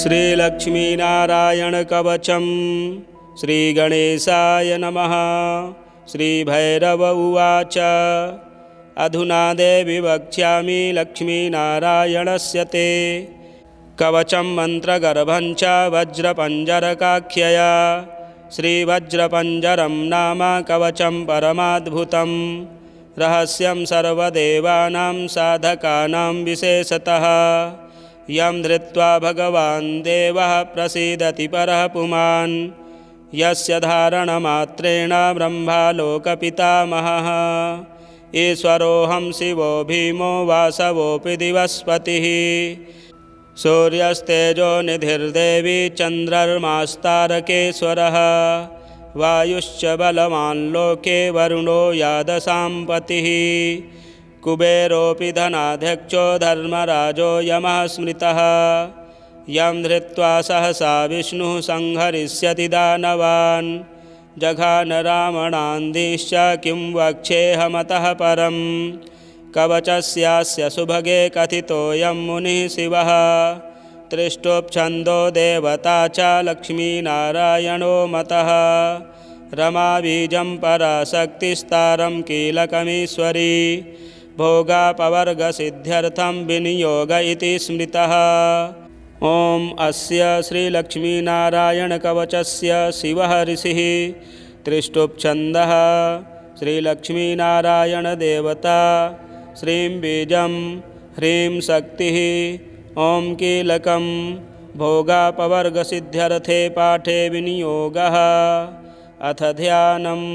श्रीलक्ष्मीनारायणकवचं श्रीगणेशाय नमः। श्रीभैरव उवाच अधुना देवि वक्ष्यामि लक्ष्मीनारायणस्य ते कवचं मन्त्रगर्भं च वज्रपञ्जरकाख्यया। श्रीवज्रपञ्जरं नाम कवचं परमाद्भुतं रहस्यं सर्वदेवानां साधकानां विशेषतः यं धृत्वा भगवान् देवः प्रसीदति परः पुमान् यस्य धारणमात्रेण ब्रह्मालोकपितामहः ईश्वरोऽहं शिवो भीमो वासवोऽपि दिवस्पतिः सूर्यस्तेजो निधिर्देवी चन्द्रर्मास्तारकेश्वरः वायुश्च बलवान् लोके वरुणो यादसाम्पतिः कुबेरोऽपि धनाध्यक्षो धर्मराजो यमः स्मृतः यं धृत्वा सहसा विष्णुः संहरिष्यति दानवान् जघान रावणान्दिश्च किं वक्ष्येऽहमतः परं कवचस्यास्य सुभगे कथितोऽयं मुनिः शिवः त्रिष्टुप्छन्दो देवता च लक्ष्मीनारायणो मतः रमाबीजं पराशक्तिस्तारं कीलकमीश्वरी भोगापवर्गसिद्ध्यर्थं विनियोग इति स्मृतः। ॐ अस्य श्रीलक्ष्मीनारायणकवचस्य शिवः ऋषिः त्रिष्टुप्छन्दः श्रीलक्ष्मीनारायणदेवता श्रीं बीजं ह्रीं शक्तिः ॐ कीलकं भोगापवर्गसिद्ध्यर्थे पाठे विनियोगः। अथ ध्यानम्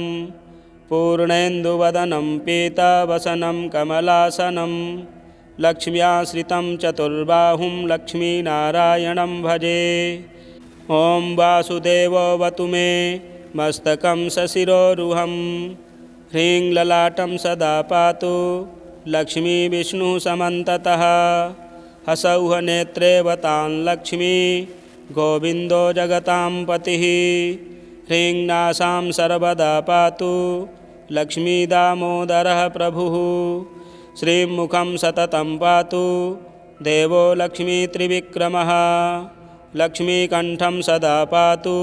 पूर्णेन्दुवदनं पीतावसनं कमलासनं लक्ष्म्याश्रितं चतुर्बाहुं लक्ष्मीनारायणं भजे। ॐ वासुदेवोऽवतु मे मस्तकं सशिरोरुहं ह्रीं ललाटं सदा पातु लक्ष्मीविष्णुः समन्ततः हसौः नेत्रेवतां लक्ष्मी गोविन्दो जगतां पतिः ह्रीं नासां सर्वदा पातु लक्ष्मीदामोदरः प्रभुः श्रीमुखं सततं पातु देवो लक्ष्मीत्रिविक्रमः लक्ष्मीकण्ठं सदा पातु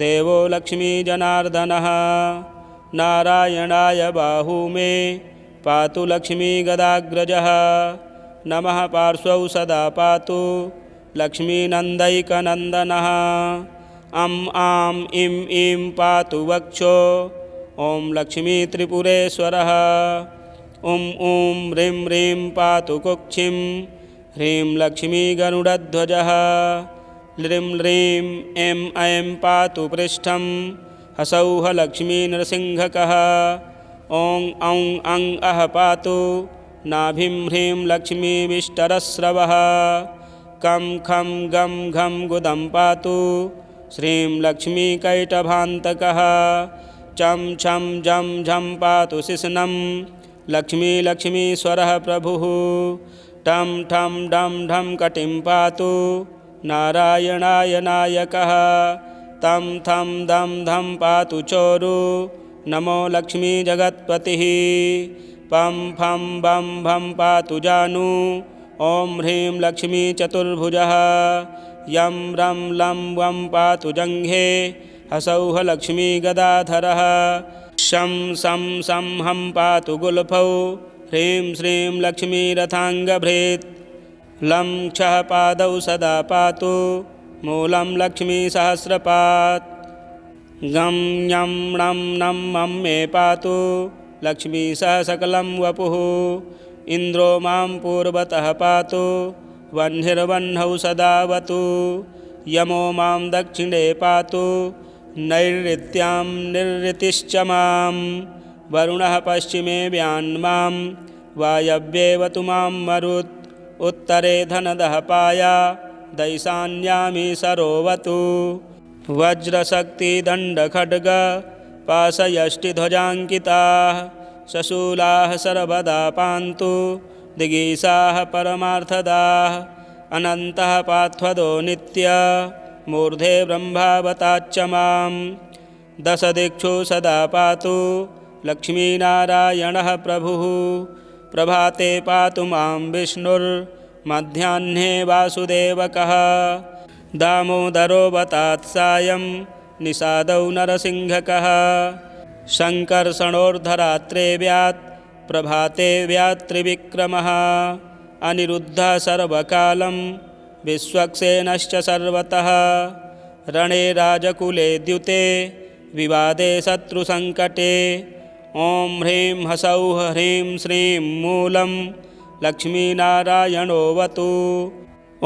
देवो लक्ष्मीजनार्दनः नारायणाय बाहू मे पातु लक्ष्मीगदाग्रजः नमः पार्श्वौ सदा पातु लक्ष्मीनन्दैकनन्दनः अं आं इं ईं पातु वक्षो ॐ लक्ष्मीत्रिपुरेश्वरः ॐ ॐ ह्रीं ह्रीं पातु कुक्षिं ह्रीं लक्ष्मीगरुडध्वजः ह्रीं ह्रीं ऐं ऐं पातु पृष्ठं हसौः लक्ष्मीनृसिंहकः ॐ औं अं अः पातु नाभिं ह्रीं लक्ष्मीविष्टरस्रवः कं खं गं घं गुदं पातु श्रीं लक्ष्मीकैटभान्तकः चं छं जं झं पातु शिश्नं लक्ष्मीश्वरः प्रभुः टं ठं डं ढं कटिं पातु नारायणाय नायकः तं थं दं धं पातु चोरु नमो लक्ष्मीजगत्पतिः पं फं बं भं पातु जानु ॐ ह्रीं लक्ष्मीचतुर्भुजः यं रं लं वं पातु जङ्घे हसौः लक्ष्मीगदाधरः शं सं सं हं पातु गुल्फौ ह्रीं श्रीं लक्ष्मीरथाङ्गभृत् लं क्षः पादौ सदा पातु मूलं लक्ष्मीसहस्रपात् गं ञं णं नं मं मे पातु लक्ष्मीसह सकलं वपुः इन्द्रो मां पूर्वतः पातु वह्निर्वह्नौ सदावतु यमो मां दक्षिणे पातु नैऋत्यां निरृतिश्च मां वरुणः पश्चिमे व्यान्मां वायव्येवतु मां मरुत् उत्तरे धनदः पाया दैशान्यामी सरोवतु वज्रशक्तिदण्डखड्ग पाशयष्टिध्वजाङ्किताः शशूलाः सर्वदा पान्तु दिगीषाः परमार्थदाः अनन्तः पार्थवदो नित्य मूर्धे ब्रह्मावताच्च मां दशदिक्षु सदा पातु लक्ष्मीनारायणः प्रभुः प्रभाते पातु मां विष्णुर्मध्याह्ने वासुदेवकः दामोदरो बतात्सायं निषादौ नरसिंहकः शङ्कर्षणोर्धरात्रे व्यात् प्रभाते व्यात्त्रिविक्रमः अनिरुद्धः सर्वकालं विश्वक्सेनश्च सर्वतः रणे राजकुले द्युते विवादे शत्रुसङ्कटे ॐ ह्रीं ह्सौः ह्रीं श्रीं मूलं लक्ष्मीनारायणोऽवतु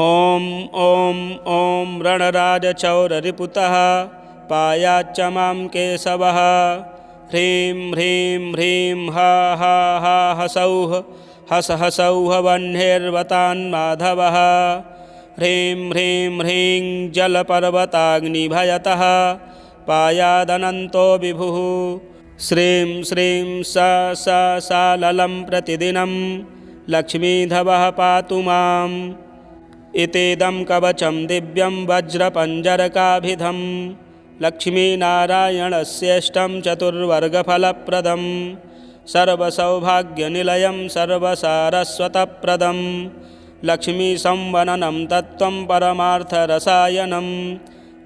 ॐ ॐ ॐ रणराजचौररिपुतः पायाच्च मां केशवः ह्रीं ह्रीं ह्रीं हा हा हा हसौः हस हसौः वह्नेर्वतान्माधवः ह्रीं ह्रीं ह्रीं जलपर्वताग्निभयतः पायादनन्तो विभुः श्रीं श्रीं सा ललं प्रतिदिनं लक्ष्मीधवः पातु माम् इतीदं कवचं दिव्यं वज्रपञ्जरकाभिधं लक्ष्मीनारायणस्येष्टं चतुर्वर्गफलप्रदं सर्वसौभाग्यनिलयं सर्वसारस्वतप्रदं लक्ष्मीसंवननं तत्त्वं परमार्थरसायनं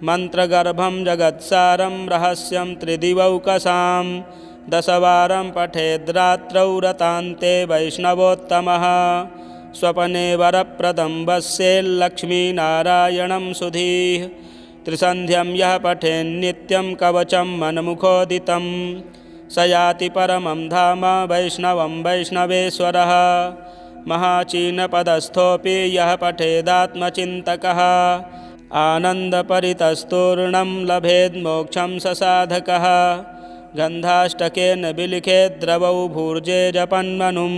मन्त्रगर्भं जगत्सारं रहस्यं त्रिदिवौकसां दशवारं पठेद्रात्रौ रतान्ते वैष्णवोत्तमः स्वपने वरप्रदं वस्येल्लक्ष्मीनारायणं सुधीः त्रिसन्ध्यं यः पठेन्नित्यं कवचं मन्मुखोदितं स याति परमं धाम वैष्णवं वैष्णवेश्वरः महाचीनपदस्थोऽपि यः पठेदात्मचिन्तकः आनन्दपरितस्तूर्णं लभेन्मोक्षं स साधकः गन्धाष्टकेन विलिखेद्रवौ भूर्जे जपन्मनुं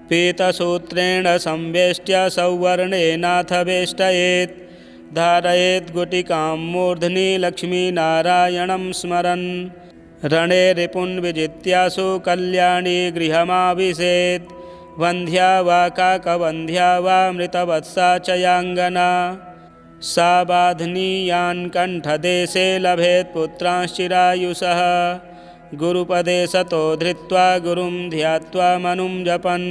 पीतसूत्रेण संवेष्ट्य सौवर्णेनाथ वेष्टयेत् धारयेत् गुटिकां मूर्ध्नि लक्ष्मीनारायणं स्मरन् रणे रिपुन् विजित्यासु कल्याणी गृहमाविशेत् वन्ध्या वा काकवन्ध्या वा मृतवत्सा च याङ्गना सा बाध्नीयान् कण्ठदेशे लभेत् पुत्रांश्चिरायुषः गुरुपदे सतो धृत्वा गुरुं ध्यात्वा मनुं जपन्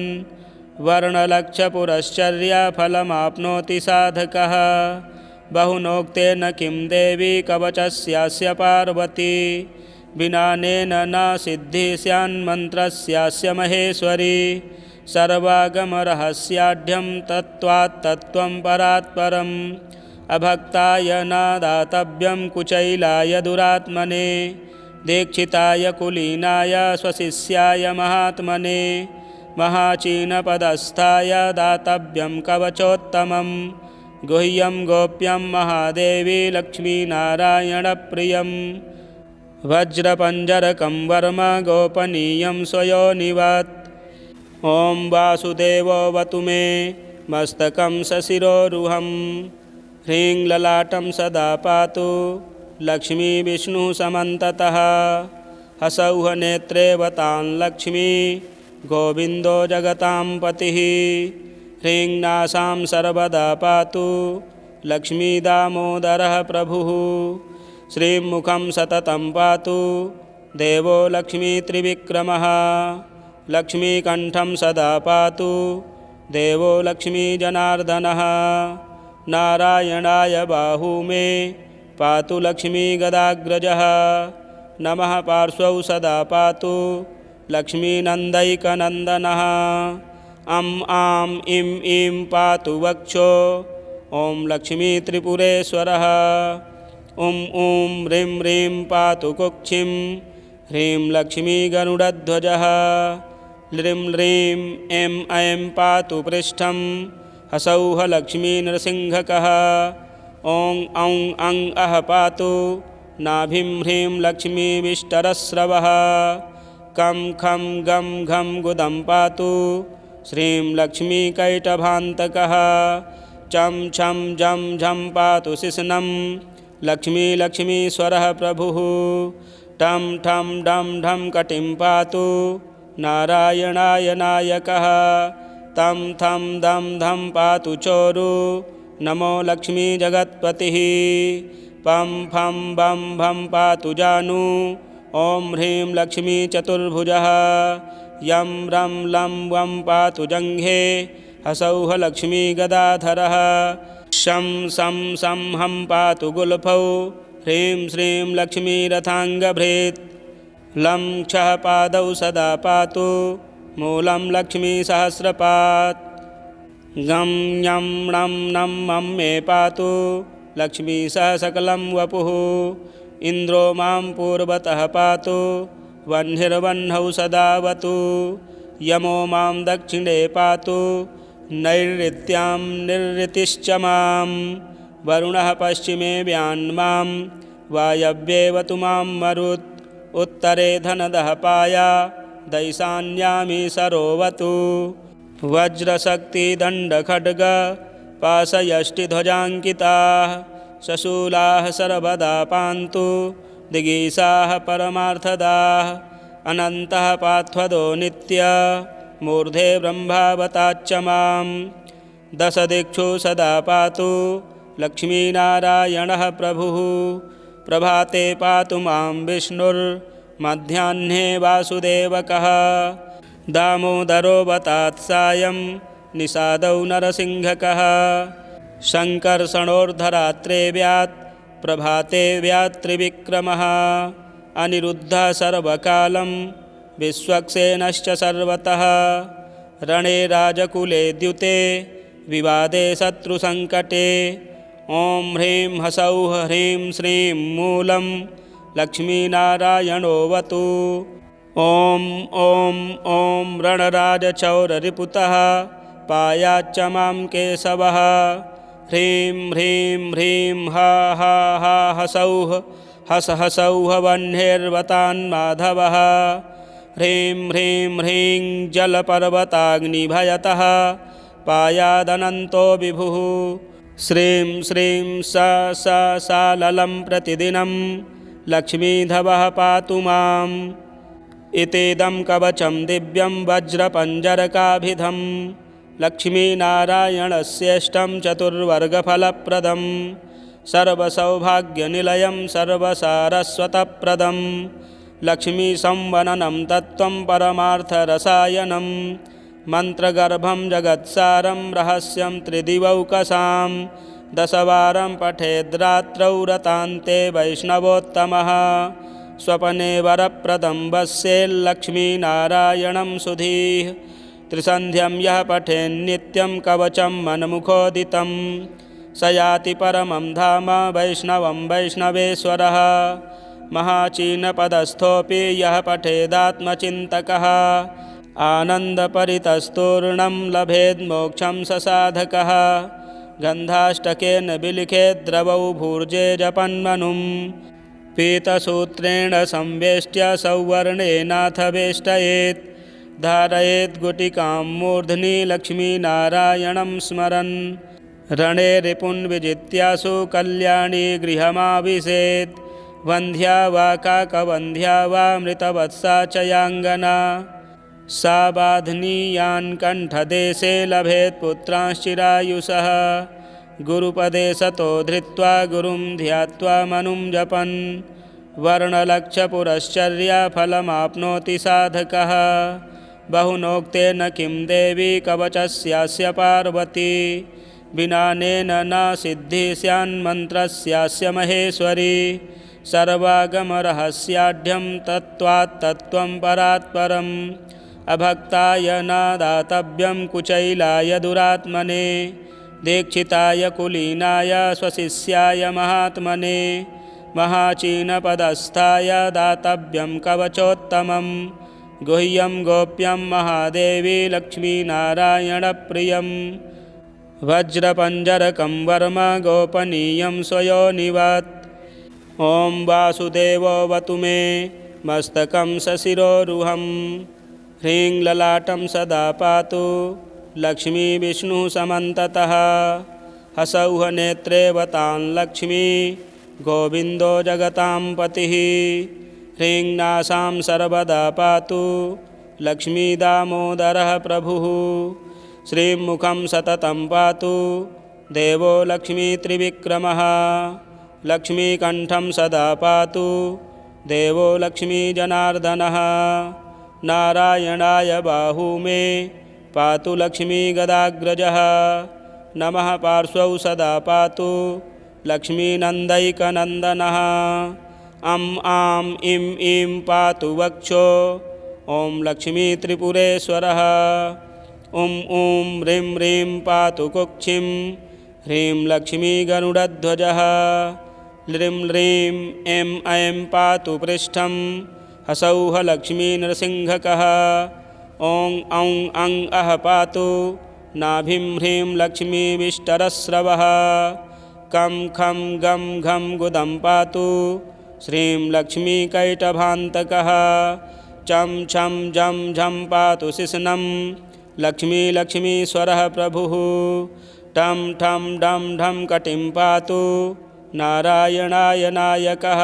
वर्णलक्षपुरश्चर्याफलमाप्नोति साधकः बहुनोक्तेन किं देवी कवचस्यास्य पार्वती विनानेन न सिद्धिः स्यान्मन्त्रस्यास्य महेश्वरी सर्वागमरहस्याढ्यं तत्त्वात् तत्त्वं परात्परम् अभक्ताय न दातव्यं कुचैलाय दुरात्मने दीक्षिताय कुलीनाय स्वशिष्याय महात्मने महाचीनपदस्थाय दातव्यं कवचोत्तमं गुह्यं गोप्यं महादेवी लक्ष्मीनारायणप्रियं वज्रपञ्जरकं वर्म गोपनीयं स्वयोनिवत् ॐ वासुदेवोऽवतु मे मस्तकं सशिरोरुहं ह्रीं ललाटं सदा पातु लक्ष्मीविष्णुः समन्ततः हसौः नेत्रे वतां लक्ष्मी गोविन्दो जगतां पतिः ह्रीं नासां सर्वदा पातु लक्ष्मीदामोदरः प्रभुः श्रीमुखं सततं पातु देवो लक्ष्मीत्रिविक्रमः लक्ष्मीकण्ठं सदा पातु देवो लक्ष्मीजनार्दनः नारायणाय बाहू मे पातु लक्ष्मीगदाग्रजः नमः पार्श्वौ सदा पातु लक्ष्मीनन्दैकनन्दनः अं आं इं ईं पातु वक्षो ॐ लक्ष्मीत्रिपुरेश्वरः ॐ ॐ ह्रीं ह्रीं पातु कुक्षिं ह्रीं लक्ष्मीगरुडध्वजः ह्रीं ह्रीं ऐं ऐं पातु पृष्ठं हसौः लक्ष्मीनृसिंहकः ॐ औं अं अः पातु नाभिं ह्रीं लक्ष्मीविष्टरस्रवः कं खं गं घं गुदं पातु श्रीं लक्ष्मीकैटभान्तकः चं छं झं झं पातु शिश्नं लक्ष्मीश्वरः प्रभुः टं ठं डं ढं कटिं पातु नारायणाय नायकः तं थं दं धं पातु चोरु नमो लक्ष्मीजगत्पतिः पं फं बं भं पातु जानु ॐ ह्रीं लक्ष्मीचतुर्भुजः यं रं लं वं पातु जङ्घे हसौः लक्ष्मीगदाधरः शं सं सं हं पातु गुल्फौ ह्रीं श्रीं लक्ष्मीरथाङ्गभृत् लं क्षः पादौ सदा पातु मूलं लक्ष्मीसहस्रपात् गं ञं णं नं मं मे पातु लक्ष्मीसह सकलं वपुः इन्द्रो मां पूर्वतः पातु वह्निर्वह्नौ सदावतु यमो मां दक्षिणे पातु नैऋत्यां निरृतिश्च मां वरुणः पश्चिमे व्यान्मां वायव्येवतु मां मरुत् उत्तरे धनदः पाया दैशान्यामी सरोवतु वज्रशक्तिदण्डखड्ग पाशयष्टिध्वजाङ्किताः शशूलाः सर्वदा पान्तु दिगीषाः परमार्थदाः अनन्तः पाध्वदो नित्य मूर्धे ब्रह्मावताच्च मां दशदिक्षु सदा पातु लक्ष्मीनारायणः प्रभुः प्रभाते पातु मां विष्णुर्मध्याह्ने वासुदेवकः दामोदरोऽवतात् सायं निषादौ नरसिंहकः शङ्कर्षणोर्धरात्रे व्यात् प्रभाते व्यात् त्रिविक्रमः अनिरुद्धः सर्वकालं विश्वक्सेनश्च सर्वतः रणे राजकुले द्युते विवादे शत्रुसङ्कटे ॐ ह्रीं ह्सौः ह्रीं श्रीं मूलं लक्ष्मीनारायणोऽवतु ॐ ॐ ॐ रणराजचौररिपुतः पायाच्च मां केशवः ह्रीं ह्रीं ह्रीं हा हा हा हसौः हस हसौः वह्निर्वतान्माधवः ह्रीं ह्रीं ह्रीं जलपर्वताग्निभयतः पायादनन्तो विभुः श्रीं श्रीं सा ललं प्रतिदिनं लक्ष्मीधवः पातु माम् इतीदं कवचं दिव्यं वज्रपञ्जरकाभिधं लक्ष्मीनारायणस्येष्टं चतुर्वर्गफलप्रदं सर्वसौभाग्यनिलयं सर्वसारस्वतप्रदं लक्ष्मीसंवननं तत्त्वं परमार्थरसायनं मन्त्रगर्भं जगत्सारं रहस्यं त्रिदिवौकसां दशवारं पठेद्रात्रौ रतान्ते वैष्णवोत्तमः स्वपने वरप्रदं वस्येल्लक्ष्मीनारायणं सुधीः त्रिसन्ध्यं यः पठेन्नित्यं कवचं मन्मुखोदितं स याति परमं धाम वैष्णवं वैष्णवेश्वरः महाचीनपदस्थोऽपि यः पठेदात्मचिन्तकः आनन्दपरितस्तूर्णं लभेन्मोक्षं स साधकः गन्धाष्टकेन विलिखेद्रवौ भूर्जे जपन्मनुं पीतसूत्रेण संवेष्ट्य सौवर्णेनाथ वेष्टयेत् धारयेत् गुटिकां मूर्ध्नि लक्ष्मीनारायणं स्मरन् रणे रिपुन् विजित्यासु कल्याणी गृहमाविशेत् वन्ध्या वा काकवन्ध्या वा मृतवत्सा च याङ्गना सा बाध्नीयान् कण्ठदेशे लभेत् पुत्रांश्चिरायुषः गुरुपदे सतो धृत्वा गुरुं ध्यात्वा मनुं जपन् वर्णलक्षपुरश्चर्याफलमाप्नोति साधकः बहुनोक्तेन किं देवी कवचस्यास्य पार्वती विनानेन न सिद्धिः स्यान्मन्त्रस्यास्य महेश्वरी सर्वागमरहस्याढ्यं तत्त्वात् तत्त्वं परात्परम् अभक्ताय न दातव्यं कुचैलाय दुरात्मने दीक्षिताय कुलीनाय स्वशिष्याय महात्मने महाचीनपदस्थाय दातव्यं कवचोत्तमं गुह्यं गोप्यं महादेवी लक्ष्मीनारायणप्रियं वज्रपञ्जरकं वर्म गोपनीयं स्वयोनिवत् ॐ वासुदेवोऽवतु मे मस्तकं सशिरोरुहं ह्रीं ललाटं सदा पातु लक्ष्मीविष्णुः समन्ततः हसौः नेत्रे वतां लक्ष्मी गोविन्दो जगतां पतिः ह्रीं नासां सर्वदा पातु लक्ष्मीदामोदरः प्रभुः श्रीमुखं सततं पातु देवो लक्ष्मीत्रिविक्रमः लक्ष्मीकण्ठं सदा पातु देवो लक्ष्मीजनार्दनः नारायणाय बाहू मे पातु लक्ष्मीगदाग्रजः नमः पार्श्वौ सदा पातु लक्ष्मीनन्दैकनन्दनः। अं आं इं ईं पातु वक्षो ॐ लक्ष्मीत्रिपुरेश्वरः। ॐ ॐ ह्रीं ह्रीं पातु कुक्षिं ह्रीं लक्ष्मीगरुडध्वजः। ह्रीं ह्रीं ऐं ऐं पातु पृष्ठं हसौः लक्ष्मीनृसिंहकः। ॐ औं अं अः पातु नाभिं ह्रीं लक्ष्मीविष्टरस्रवः। कं खं गं घं गुदं पातु श्रीं लक्ष्मीकैटभान्तकः। चं छं जं झं पातु शिश्नं लक्ष्मीश्वरः प्रभुः। टं ठं डं ढं कटिं पातु नारायणाय नायकः।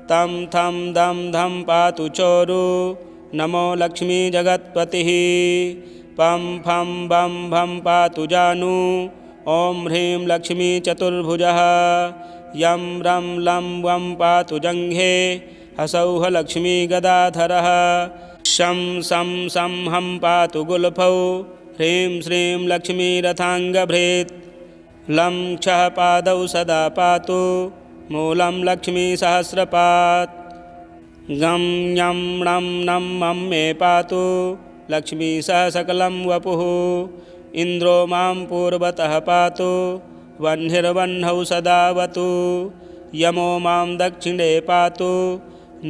तं थं दं धं पातु चोरु नमो लक्ष्मीजगत्पतिः। पं फं बं भं पातु जानु ॐ ह्रीं लक्ष्मीचतुर्भुजः। यं रं लं वं पातु जङ्घे हसौः लक्ष्मीगदाधरः। शं सं सं हं पातु गुल्फौ ह्रीं श्रीं लक्ष्मीरथाङ्गभृत्। लं क्षः पादौ सदा पातु मूलं लक्ष्मीसहस्रपात्। गं ञं णं नं मं मे पातु लक्ष्मीसह सकलं वपुः। इन्द्रो मां पूर्वतः पातु वह्निर्वह्नौ सदावतु। यमो मां दक्षिणे पातु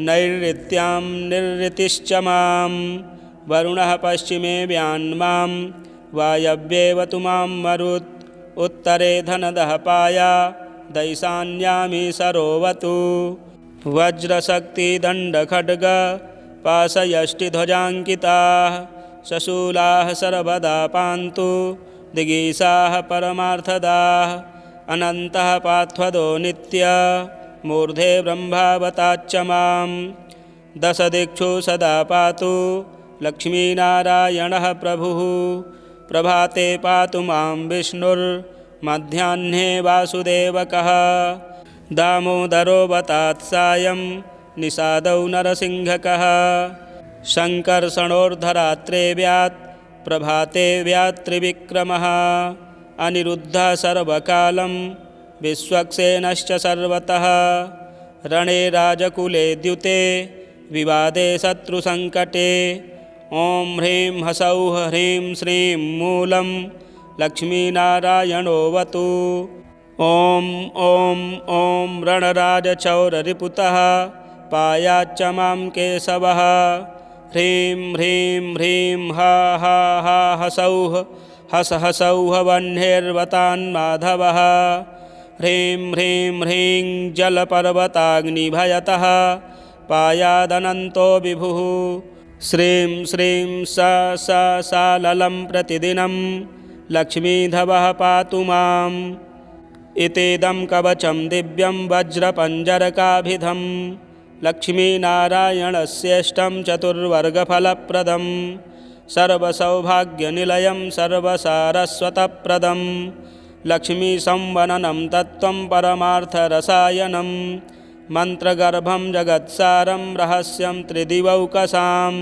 नैऋत्यां निरृतिश्च मां। वरुणः पश्चिमे व्यान्मां वायव्येवतु मां मरुत्। उत्तरे धनदः पाया दैशान्यामी सरोवतु। वज्रशक्तिदण्डखड्ग पाशयष्टिध्वजाङ्किताः शशूलाः सर्वदा पान्तु दिगीषाः परमार्थदाः। अनन्तः पार्थदो नित्य मूर्धे ब्रह्मावताच्च मां। दशदिक्षु सदा पातु लक्ष्मीनारायणः प्रभुः। प्रभाते पातु मां विष्णुर्मध्याह्ने वासुदेवकः। दामोदरो वतात् सायं निषादौ नरसिंहकः। शङ्कर्षणोर्धरात्रे व्यात् प्रभाते व्यात्त्रिविक्रमः। अनिरुद्धः सर्वकालं विश्वक्सेनश्च सर्वतः। रणे राजकुले द्युते विवादे शत्रुसङ्कटे। ॐ ह्रीं हसौः ह्रीं श्रीं मूलं लक्ष्मीनारायणोऽवतु। ॐ ॐ ॐ रणराजचौररिपुतः पायाच्च मां केशवः। ह्रीं ह्रीं ह्रीं हा हा हा हसौः हस हसौः वह्निर्वतान्माधवः। ह्रीं ह्रीं ह्रीं जलपर्वताग्निभयतः पायादनन्तो विभुः। श्रीं श्रीं सा सा साललं प्रतिदिनं लक्ष्मीधवः पातु माम्। इतीदं कवचं दिव्यं वज्रपञ्जरकाभिधं लक्ष्मीनारायणस्येष्टं चतुर्वर्गफलप्रदं सर्वसौभाग्यनिलयं सर्वसारस्वतप्रदं लक्ष्मीसंवननं तत्त्वं परमार्थरसायनं मन्त्रगर्भं जगत्सारं रहस्यं त्रिदिवौकसां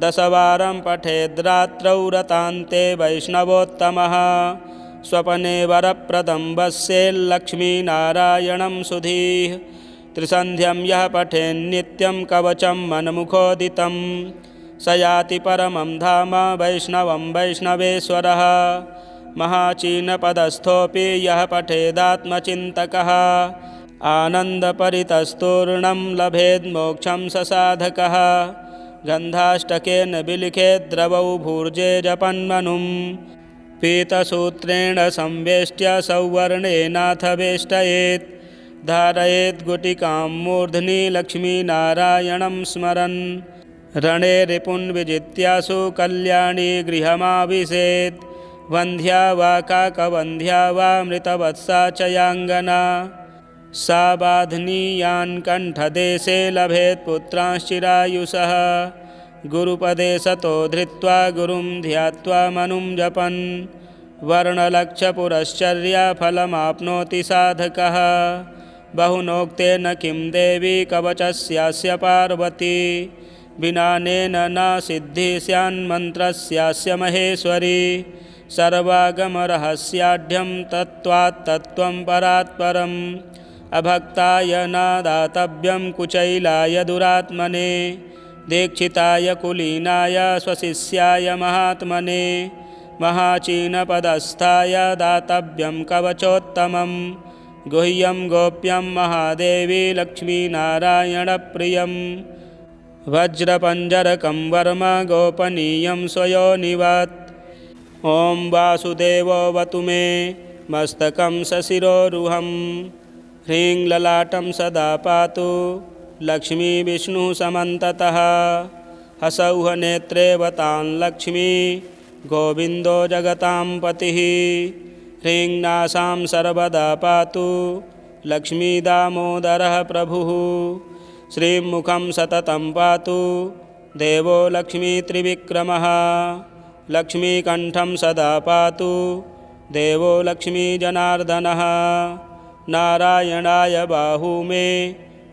दशवारं पठेद्रात्रौ रतान्ते वैष्णवोत्तमः स्वपने वरप्रदं वस्येल्लक्ष्मीनारायणं सुधीः त्रिसन्ध्यं यः पठेन्नित्यं कवचं मन्मुखोदितं स याति परमं धाम वैष्णवं वैष्णवेश्वरः महाचीनपदस्थोऽपि यः पठेदात्मचिन्तकः आनन्दपरितस्तूर्णं लभेन्मोक्षं स साधकः गन्धाष्टकेन विलिखेद्रवौ भूर्जे जपन्मनुं पीतसूत्रेण संवेष्ट्य सौवर्णेनाथ वेष्टयेत् धारयेत् गुटिकां मूर्ध्नि लक्ष्मीनारायणं स्मरन् रणे रिपुन् विजित्यासु कल्याणी गृहमाविशेत् वन्ध्या वा काकवन्ध्या वा मृतवत्सा च याङ्गना सा बाध्नीयान् कण्ठदेशे लभेत् पुत्रांश्चिरायुषः गुरुपदे सतो धृत्वा गुरुं ध्यात्वा मनुं जपन् वर्णलक्षपुरश्चर्याफलमाप्नोति साधकः बहुनोक्तेन किं देवी कवचस्यास्य पार्वती विनानेन न सिद्धिः स्यान्मन्त्रस्यास्य महेश्वरी सर्वागमरहस्याढ्यं तत्त्वात् तत्त्वं परात् परम् अभक्ताय न दातव्यं कुचैलाय दुरात्मने दीक्षिताय कुलीनाय स्वशिष्याय महात्मने महाचीनपदस्थाय दातव्यं कवचोत्तमं गुह्यं गोप्यं महादेवी लक्ष्मीनारायणप्रियं वज्रपञ्जरकं वर्म गोपनीयं स्वयोनिवत् ॐ वासुदेवोऽवतु मे मस्तकं सशिरोरुहं ह्रीं ललाटं सदा पातु लक्ष्मीविष्णुसमन्ततः हसौः नेत्रे वतां लक्ष्मी गोविन्दो जगतां पतिः ह्रीं नासां सर्वदा पातु लक्ष्मीदामोदरः प्रभुः श्रीमुखं सततं पातु देवो लक्ष्मीत्रिविक्रमः लक्ष्मीकण्ठं सदा पातु देवो लक्ष्मीजनार्दनः नारायणाय बाहू मे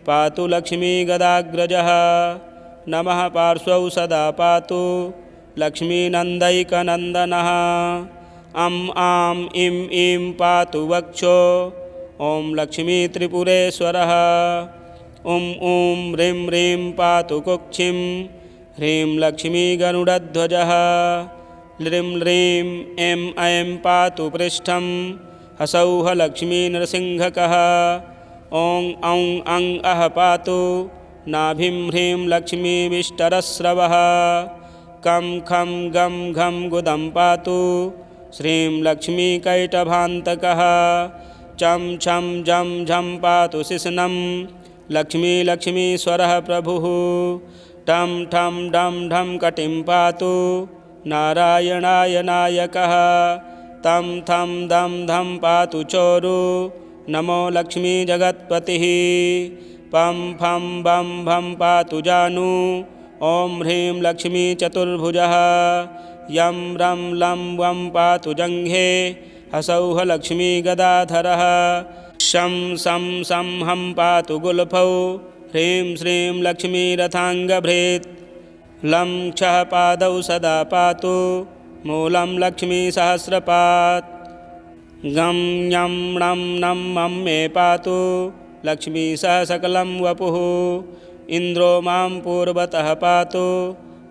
पातु लक्ष्मीगदाग्रजः नमः पार्श्वौ सदा पातु लक्ष्मीनन्दैकनन्दनः अं आं इं ईं पातु वक्षो ॐ लक्ष्मीत्रिपुरेश्वरः ॐ ॐ ह्रीं ह्रीं पातु कुक्षिं ह्रीं लक्ष्मीगरुडध्वजः ह्रीं ह्रीं ऐं ऐं पातु पृष्ठं हसौः लक्ष्मीनृसिंहकः ॐ औं अं अः पातु नाभिं ह्रीं लक्ष्मीविष्टरस्रवः कं खं गं घं गुदं पातु श्रीं लक्ष्मीकैटभान्तकः चं छं जं झं पातु शिश्नं लक्ष्मीश्वरः प्रभुः टं ठं डं ढं कटिं पातु नारायणाय नायकः तं थं दं धं पातु चोरु नमो लक्ष्मीजगत्पतिः पं फं बं भं पातु जानु ॐ ह्रीं लक्ष्मीचतुर्भुजः यं रं लं वं पातु जङ्घे हसौः लक्ष्मीगदाधरः शं सं सं हं पातु गुल्फौ ह्रीं श्रीं लक्ष्मीरथाङ्गभृत् लं क्षः पादौ सदा पातु मूलं लक्ष्मीसहस्रपात् गं ञं णं नं मं मे पातु लक्ष्मीसह सकलं वपुः इन्द्रो मां पूर्वतः पातु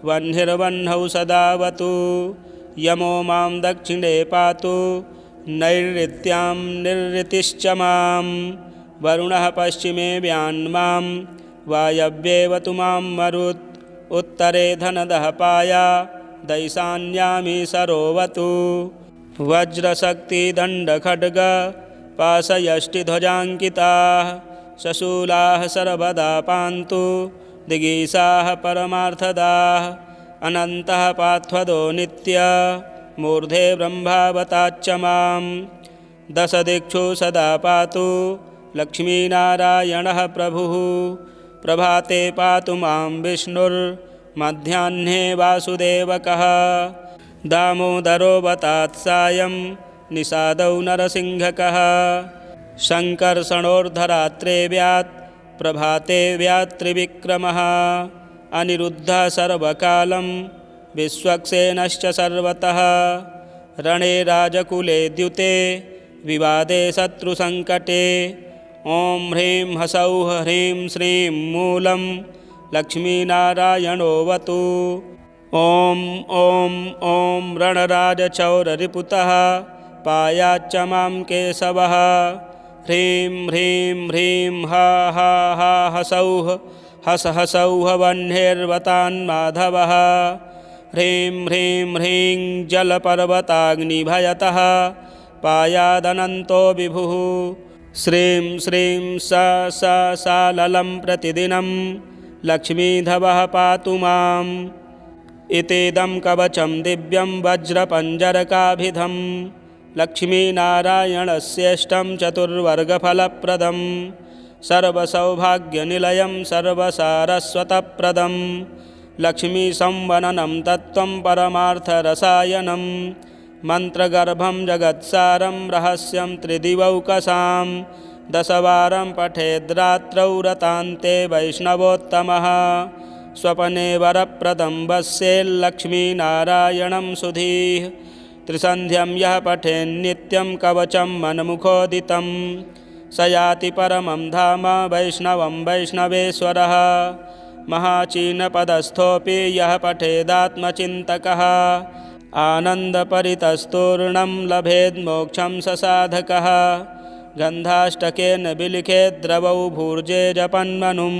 वह्निर्वह्नौ सदावतु यमो मां दक्षिणे पातु नैऋत्यां निरृतिश्च मां वरुणः पश्चिमे व्यान्मां वायव्येवतु मां मरुत् उत्तरे धनदः पाया दैशान्यामी सरोवतु वज्रशक्तिदण्डखड्ग पाशयष्टिध्वजाङ्किताः शशूलाः सर्वदा पान्तु दिगीषाः परमार्थदाः अनन्तः पार्थदो नित्य मूर्धे ब्रह्मावताच्च मां दशदिक्षु सदा पातु लक्ष्मीनारायणः प्रभुः प्रभाते पातु मां विष्णुर्मध्याह्ने वासुदेवकः दामोदरो वतात् सायं निषादौ नरसिंहकः शङ्कर्षणोर्धरात्रे व्यात् प्रभाते व्यात्रिविक्रमः अनिरुद्धः सर्वकालं विश्वक्सेनश्च सर्वतः रणे राजकुले द्युते विवादे शत्रुसङ्कटे ॐ ह्रीं हसौः ह्रीं श्रीं मूलं लक्ष्मीनारायणोऽवतु ॐ ॐ ॐ रणराजचौररिपुतः पायाच्च मां केशवः ह्रीं ह्रीं ह्रीं हा हा हा हसौः हस हसौः वह्निर्वतान्माधवः ह्रीं ह्रीं ह्रीं जलपर्वताग्निभयतः पायादनन्तो विभुः श्रीं श्रीं सा ललं प्रतिदिनं लक्ष्मीधवः पातु माम् इतीदं कवचं दिव्यं वज्रपञ्जरकाभिधं लक्ष्मीनारायणस्येष्टं चतुर्वर्गफलप्रदं सर्वसौभाग्यनिलयं सर्वसारस्वतप्रदं लक्ष्मीसंवननं तत्त्वं परमार्थरसायनं मन्त्रगर्भं जगत्सारं रहस्यं त्रिदिवौकसां दशवारं पठेद्रात्रौ रतान्ते वैष्णवोत्तमः स्वपने वरप्रदं वस्येल्लक्ष्मीनारायणं सुधीः त्रिसन्ध्यं यः पठेन्नित्यं कवचं मन्मुखोदितं स याति परमं धाम वैष्णवं वैष्णवेश्वरः। महाचीनपदस्थोऽपि यः पठेदात्मचिन्तकः आनन्दपरितस्तूर्णं लभेन्मोक्षं स साधकः। गन्धाष्टकेन विलिखेद्द्रवौ भूर्जे जपन्मनुं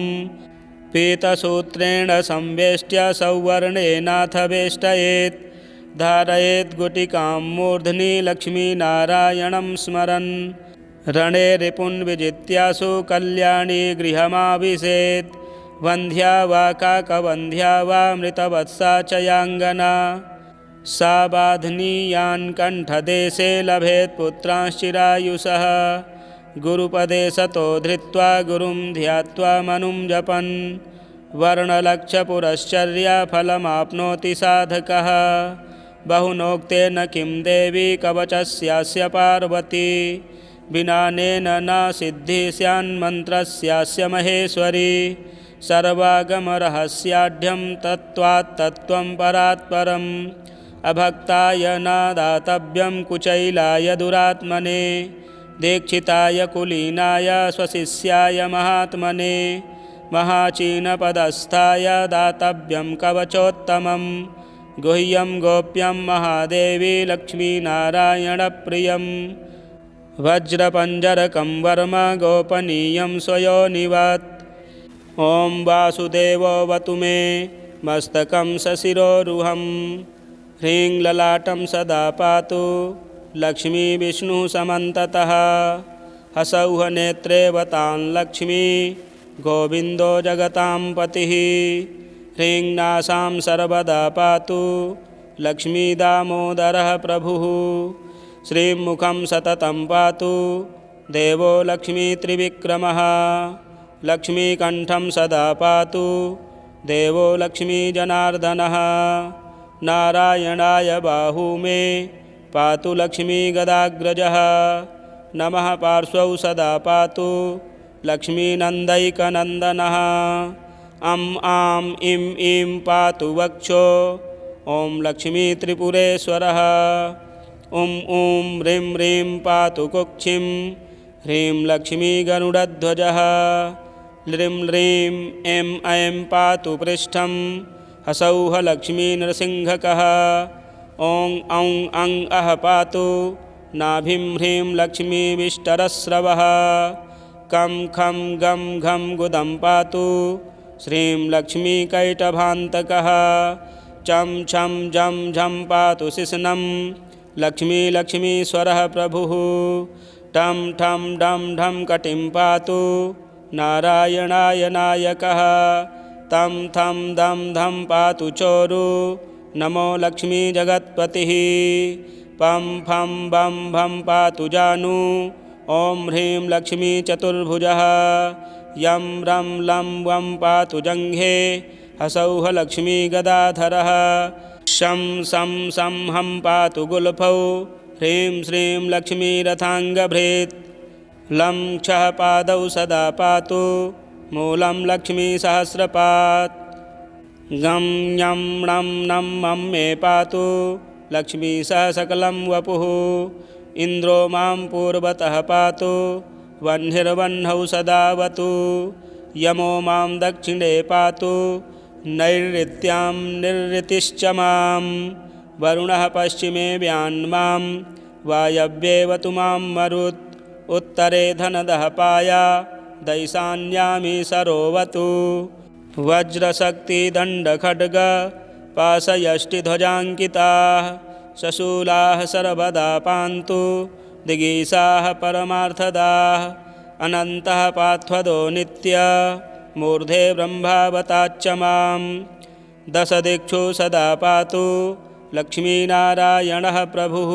पीतसूत्रेण संवेष्ट्य सौवर्णेनाथ वेष्टयेत्। धारयेत् गुटिकां मूर्ध्नि लक्ष्मीनारायणं स्मरन् रणे रिपुन् विजित्यासु कल्याणी गृहमाविशेत्। वन्ध्या वा काकवन्ध्या वा मृतवत्सा च याङ्गना सा बाध्नीयान् कण्ठदेशे लभेत् पुत्रांश्चिरायुषः। गुरुपदे सतो धृत्वा गुरुं ध्यात्वा मनुं जपन् वर्णलक्षपुरश्चर्याफलमाप्नोति साधकः। बहुनोक्तेन किं देवी कवचस्यास्य पार्वती विनानेन न सिद्धिः स्यान्मन्त्रस्यास्य महेश्वरी। सर्वागमरहस्याढ्यं तत्त्वात् तत्त्वं परात्परम् अभक्ताय न दातव्यं कुचैलाय दुरात्मने दीक्षिताय कुलीनाय स्वशिष्याय महात्मने महाचीनपदस्थाय दातव्यं कवचोत्तमं गुह्यं गोप्यं महादेवी लक्ष्मीनारायणप्रियं वज्रपञ्जरकं वर्म गोपनीयं स्वयोनिवत्। ॐ वासुदेवोऽवतु मे मस्तकं सशिरोरुहं ह्रीं ललाटं सदा पातु लक्ष्मी विष्णुः समन्ततः। हसौः नेत्रे वतां लक्ष्मी गोविन्दो जगतां पतिः ह्रीं नासां सर्वदा पातु लक्ष्मीदामोदरः प्रभुः। श्रीमुखं सततं पातु देवो लक्ष्मीत्रिविक्रमः लक्ष्मीकण्ठं सदा पातु देवो लक्ष्मीजनार्दनः। नारायणाय बाहू मे पातु लक्ष्मीगदाग्रजः नमः पार्श्वौ सदा पातु लक्ष्मीनन्दैकनन्दनः। अं आं इं ईं पातु वक्षो ॐ लक्ष्मीत्रिपुरेश्वरः। ॐ ॐ ह्रीं ह्रीं पातु कुक्षिं ह्रीं लक्ष्मीगरुडध्वजः। ह्रीं ह्रीं ऐं ऐं पातु पृष्ठं हसौः लक्ष्मीनृसिंहकः। ॐ औं अं अः पातु नाभिं ह्रीं लक्ष्मीविष्टरस्रवः। कं खं गं घं गुदं पातु श्रीं लक्ष्मीकैटभान्तकः। चं छं झं झं पातु शिश्नं लक्ष्मीश्वरः प्रभुः। टं ठं डं ढं कटिं पातु नारायणाय नायकः। तं थं दं धं पातु चोरु नमो लक्ष्मीजगत्पतिः। पं फं बं भं पातु जानु ॐ ह्रीं लक्ष्मीचतुर्भुजः। यं रं लं वं पातु जङ्घे हसौः लक्ष्मीगदाधरः। शं सं सं हं पातु गुल्फौ ह्रीं श्रीं लक्ष्मीरथाङ्गभृत्। लं क्षः पादौ सदा पातु मूलं लक्ष्मीसहस्रपात्। गं ञं णं नं मं मे पातु लक्ष्मीसह सकलं वपुः। इन्द्रो मां पूर्वतः पातु वह्निर्वह्नौ सदावतु। यमो मां दक्षिणे पातु नैऋत्यां निरृतिश्च मां। वरुणः पश्चिमे व्यान्मां वायव्येवतु मां मरुत्। उत्तरे धनदः पाया दैशान्यामी सरोवतु। वज्रशक्तिदण्डखड्ग पाशयष्टिध्वजाङ्किताः शशूलाः सर्वदा पान्तु दिगीषाः परमार्थदाः। अनन्तः पार्थदो नित्य मूर्धे ब्रह्मावताच्च मां। दशदिक्षु सदा पातु लक्ष्मीनारायणः प्रभुः।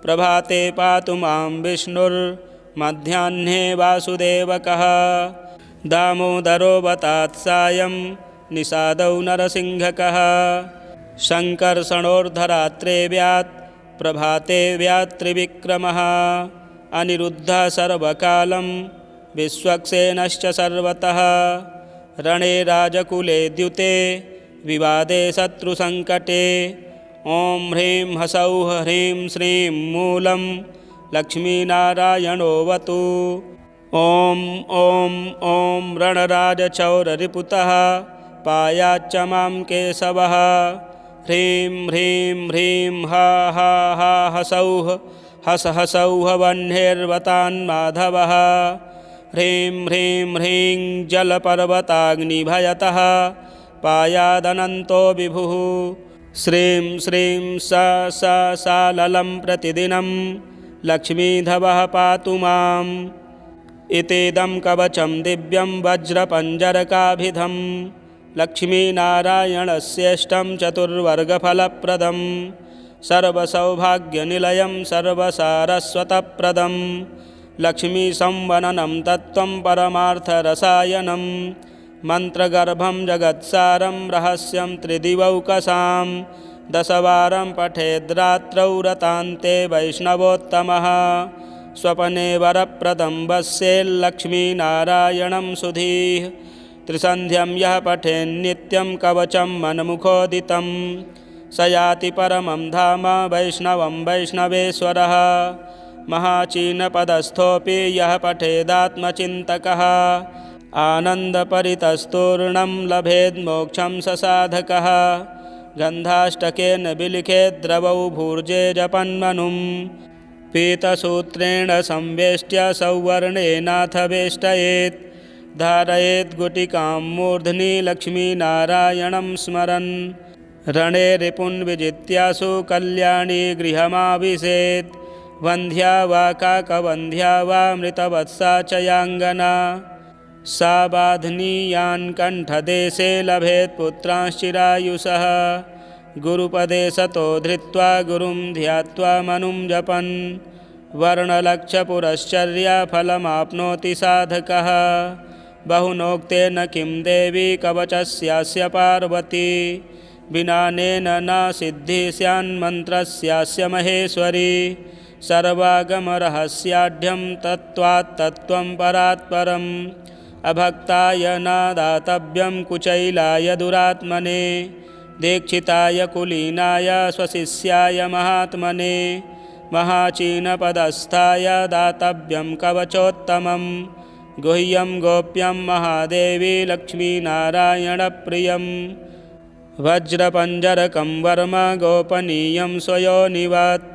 प्रभाते पातु मां विष्णुर्मध्याह्ने वासुदेवकः। दामोदरोऽवतात् सायं निषादौ नरसिंहकः। शङ्कर्षणोर्धरात्रे व्यात् प्रभाते व्यात्त्रिविक्रमः। अनिरुद्धः सर्वकालं विश्वक्सेनश्च सर्वतः। रणे राजकुले द्युते विवादे शत्रुसङ्कटे ॐ ह्रीं हसौः ह्रीं श्रीं मूलं लक्ष्मीनारायणोऽवतु। ॐ ॐ ॐ रणराजचौररिपुतः पायाच्च मां केशवः। ह्रीं ह्रीं ह्रीं हा हा हा हसौः हस हसौः वह्निर्वतान्माधवः। ह्रीं ह्रीं ह्रीं जलपर्वताग्निभयतः पायादनन्तो विभुः। श्रीं श्रीं सा ललं प्रतिदिनं लक्ष्मीधवः पातु माम्। इतीदं कवचं दिव्यं वज्रपञ्जरकाभिधं लक्ष्मीनारायणस्येष्टं चतुर्वर्गफलप्रदं सर्वसौभाग्यनिलयं सर्वसारस्वतप्रदं लक्ष्मीसंवननं तत्त्वं परमार्थरसायनं मन्त्रगर्भं जगत्सारं रहस्यं त्रिदिवौकसां दशवारं पठेद्रात्रौ रतान्ते वैष्णवोत्तमः स्वपने वरप्रदं वस्येल्लक्ष्मीनारायणं सुधीः। त्रिसन्ध्यं यः पठेन्नित्यं कवचं मन्मुखोदितं स याति परमं धाम वैष्णवं वैष्णवेश्वरः। महाचीनपदस्थोऽपि यः पठेदात्मचिन्तकः आनन्दपरितस्तूर्णं लभेन्मोक्षं स साधकः। गन्धाष्टकेन विलिखेद्रवौ भूर्जे जपन्मनुं पीतसूत्रेण संवेष्ट्य सौवर्णेनाथ वेष्टयेत् धारयेत् गुटिकां मूर्ध्नि लक्ष्मीनारायणं स्मरन् रणे रिपुन् विजित्यासु कल्याणी गृहमाविशेत्। वन्ध्या वा काकवन्ध्या वा मृतवत्सा च याङ्गना सा बाध्नीयान् कण्ठदेशे लभेत् पुत्रांश्चिरायुषः। गुरुपदे सतो धृत्वा गुरुं ध्यात्वा मनुं जपन् वर्णलक्षपुरश्चर्याफलमाप्नोति साधकः। बहुनोक्तेन किं देवी कवचस्यास्य पार्वती विनानेन न सिद्धिः स्यान्मन्त्रस्यास्य महेश्वरी। सर्वागमरहस्याढ्यं तत्त्वात् तत्त्वं परात्परम् अभक्ताय न दातव्यं कुचैलाय दुरात्मने दीक्षिताय कुलीनाय स्वशिष्याय महात्मने महाचीनपदस्थाय दातव्यं कवचोत्तमं गुह्यं गोप्यं महादेवी लक्ष्मीनारायणप्रियं वज्रपञ्जरकं वर्म गोपनीयं स्वयोनिवत्।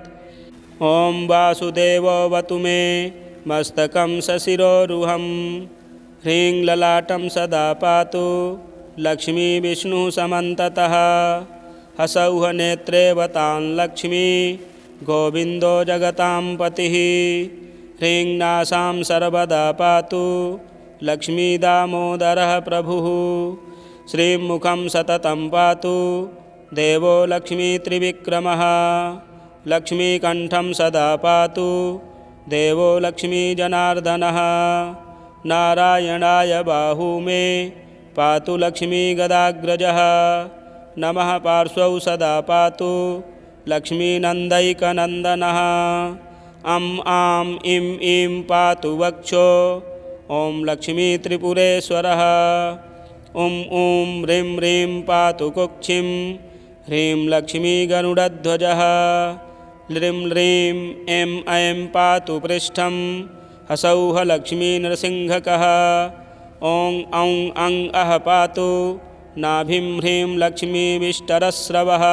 ॐ वासुदेवोऽवतु मे मस्तकं सशिरोरुहं ह्रीं ललाटं सदा पातु लक्ष्मीविष्णुः समन्ततः। हसौः नेत्रे वतां लक्ष्मी गोविन्दो जगतां पतिः। ह्रीं नासां सर्वदा पातु लक्ष्मीदामोदरः प्रभुः। श्रीं मुखं सततं पातु देवो लक्ष्मीत्रिविक्रमः। लक्ष्मीकण्ठं सदा पातु देवो लक्ष्मीजनार्दनः। नारायणाय बाहू मे पातु लक्ष्मीगदाग्रजः। नमः पार्श्वौ सदा पातु लक्ष्मीनन्दैकनन्दनः। अं आं इं ईं पातु वक्षो ॐ लक्ष्मीत्रिपुरेश्वरः। ॐ ॐ ह्रीं ह्रीं पातु कुक्षिं ह्रीं लक्ष्मीगरुडध्वजः। ह्रीं ह्रीं ऐं ऐं पातु पृष्ठं हसौः लक्ष्मीनृसिंहकः। ॐ औं अं अः पातु नाभिं ह्रीं लक्ष्मीविष्टरस्रवः।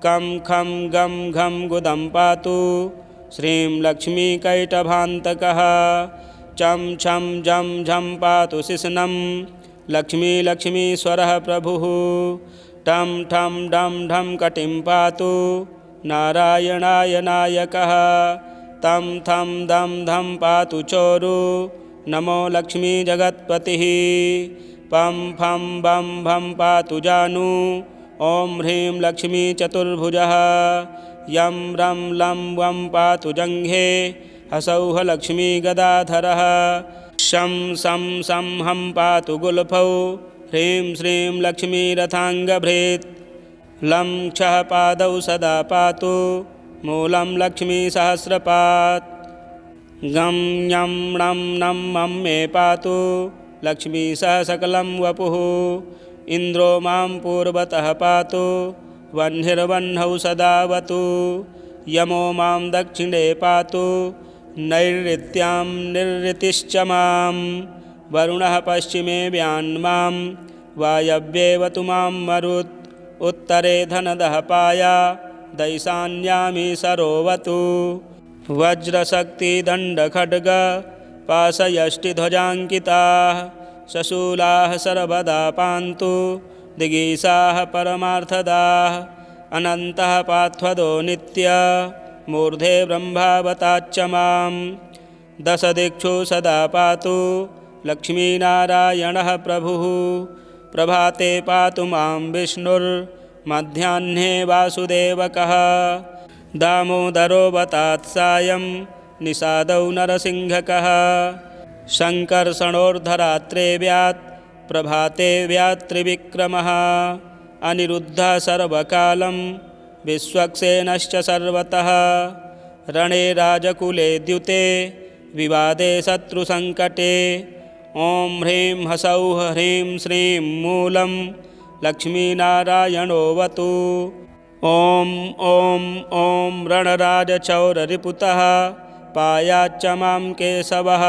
कं खं गं घं गुदं पातु श्रीं लक्ष्मीकैटभान्तकः। चं छं जं झं पातु शिश्नं लक्ष्मीश्वरः प्रभुः। टं ठं डं ढं कटिं पातु नारायणाय नायकः। तं थं दं धं पातु चोरु नमो लक्ष्मीजगत्पतिः। पं फं बं भं पातु जानु ॐ ह्रीं लक्ष्मीचतुर्भुजः। यं रं लं वं पातु जङ्घे हसौः लक्ष्मीगदाधरः। शं सं सं हं पातु गुल्फौ ह्रीं श्रीं लक्ष्मीरथाङ्गभृत्। लं क्षः पादौ सदा पातु मूलं लक्ष्मीसहस्रपात्। गं ञं णं नं मं मे पातु लक्ष्मीसह सकलं वपुः। इन्द्रो मां पूर्वतः पातु वह्निर्वह्नौ सदावतु यमो मां दक्षिणे पातु नैऋत्यां निरृतिश्च मां वरुणः पश्चिमे व्यान्मां वायव्येवतु मां मरुत् उत्तरे धनदः पाया दैशान्यामी सरोवतु वज्रशक्तिदण्डखड्ग पाशयष्टिध्वजाङ्किताः शशूलाः सर्वदा पान्तु दिगीषाः परमार्थदाः अनन्तः पार्थदो नित्य मूर्धे ब्रह्मावताच्च मां दशदिक्षु सदा पातु लक्ष्मीनारायणः प्रभुः प्रभाते पातु मां विष्णुर्मध्याह्ने वासुदेवकः दामोदरो वतात्सायं निषादौ नरसिंहकः शङ्कर्षणोर्धरात्रे व्यात् प्रभाते व्यात् त्रिविक्रमः अनिरुद्धः सर्वकालं विश्वक्सेनश्च सर्वतः रणे राजकुले द्युते विवादे शत्रुसङ्कटे ॐ ह्रीं ह्सौः ह्रीं श्रीं मूलं लक्ष्मीनारायणोऽवतु ॐ ॐ ॐ रणराजचौररिपुतः पायाच्च मां केशवः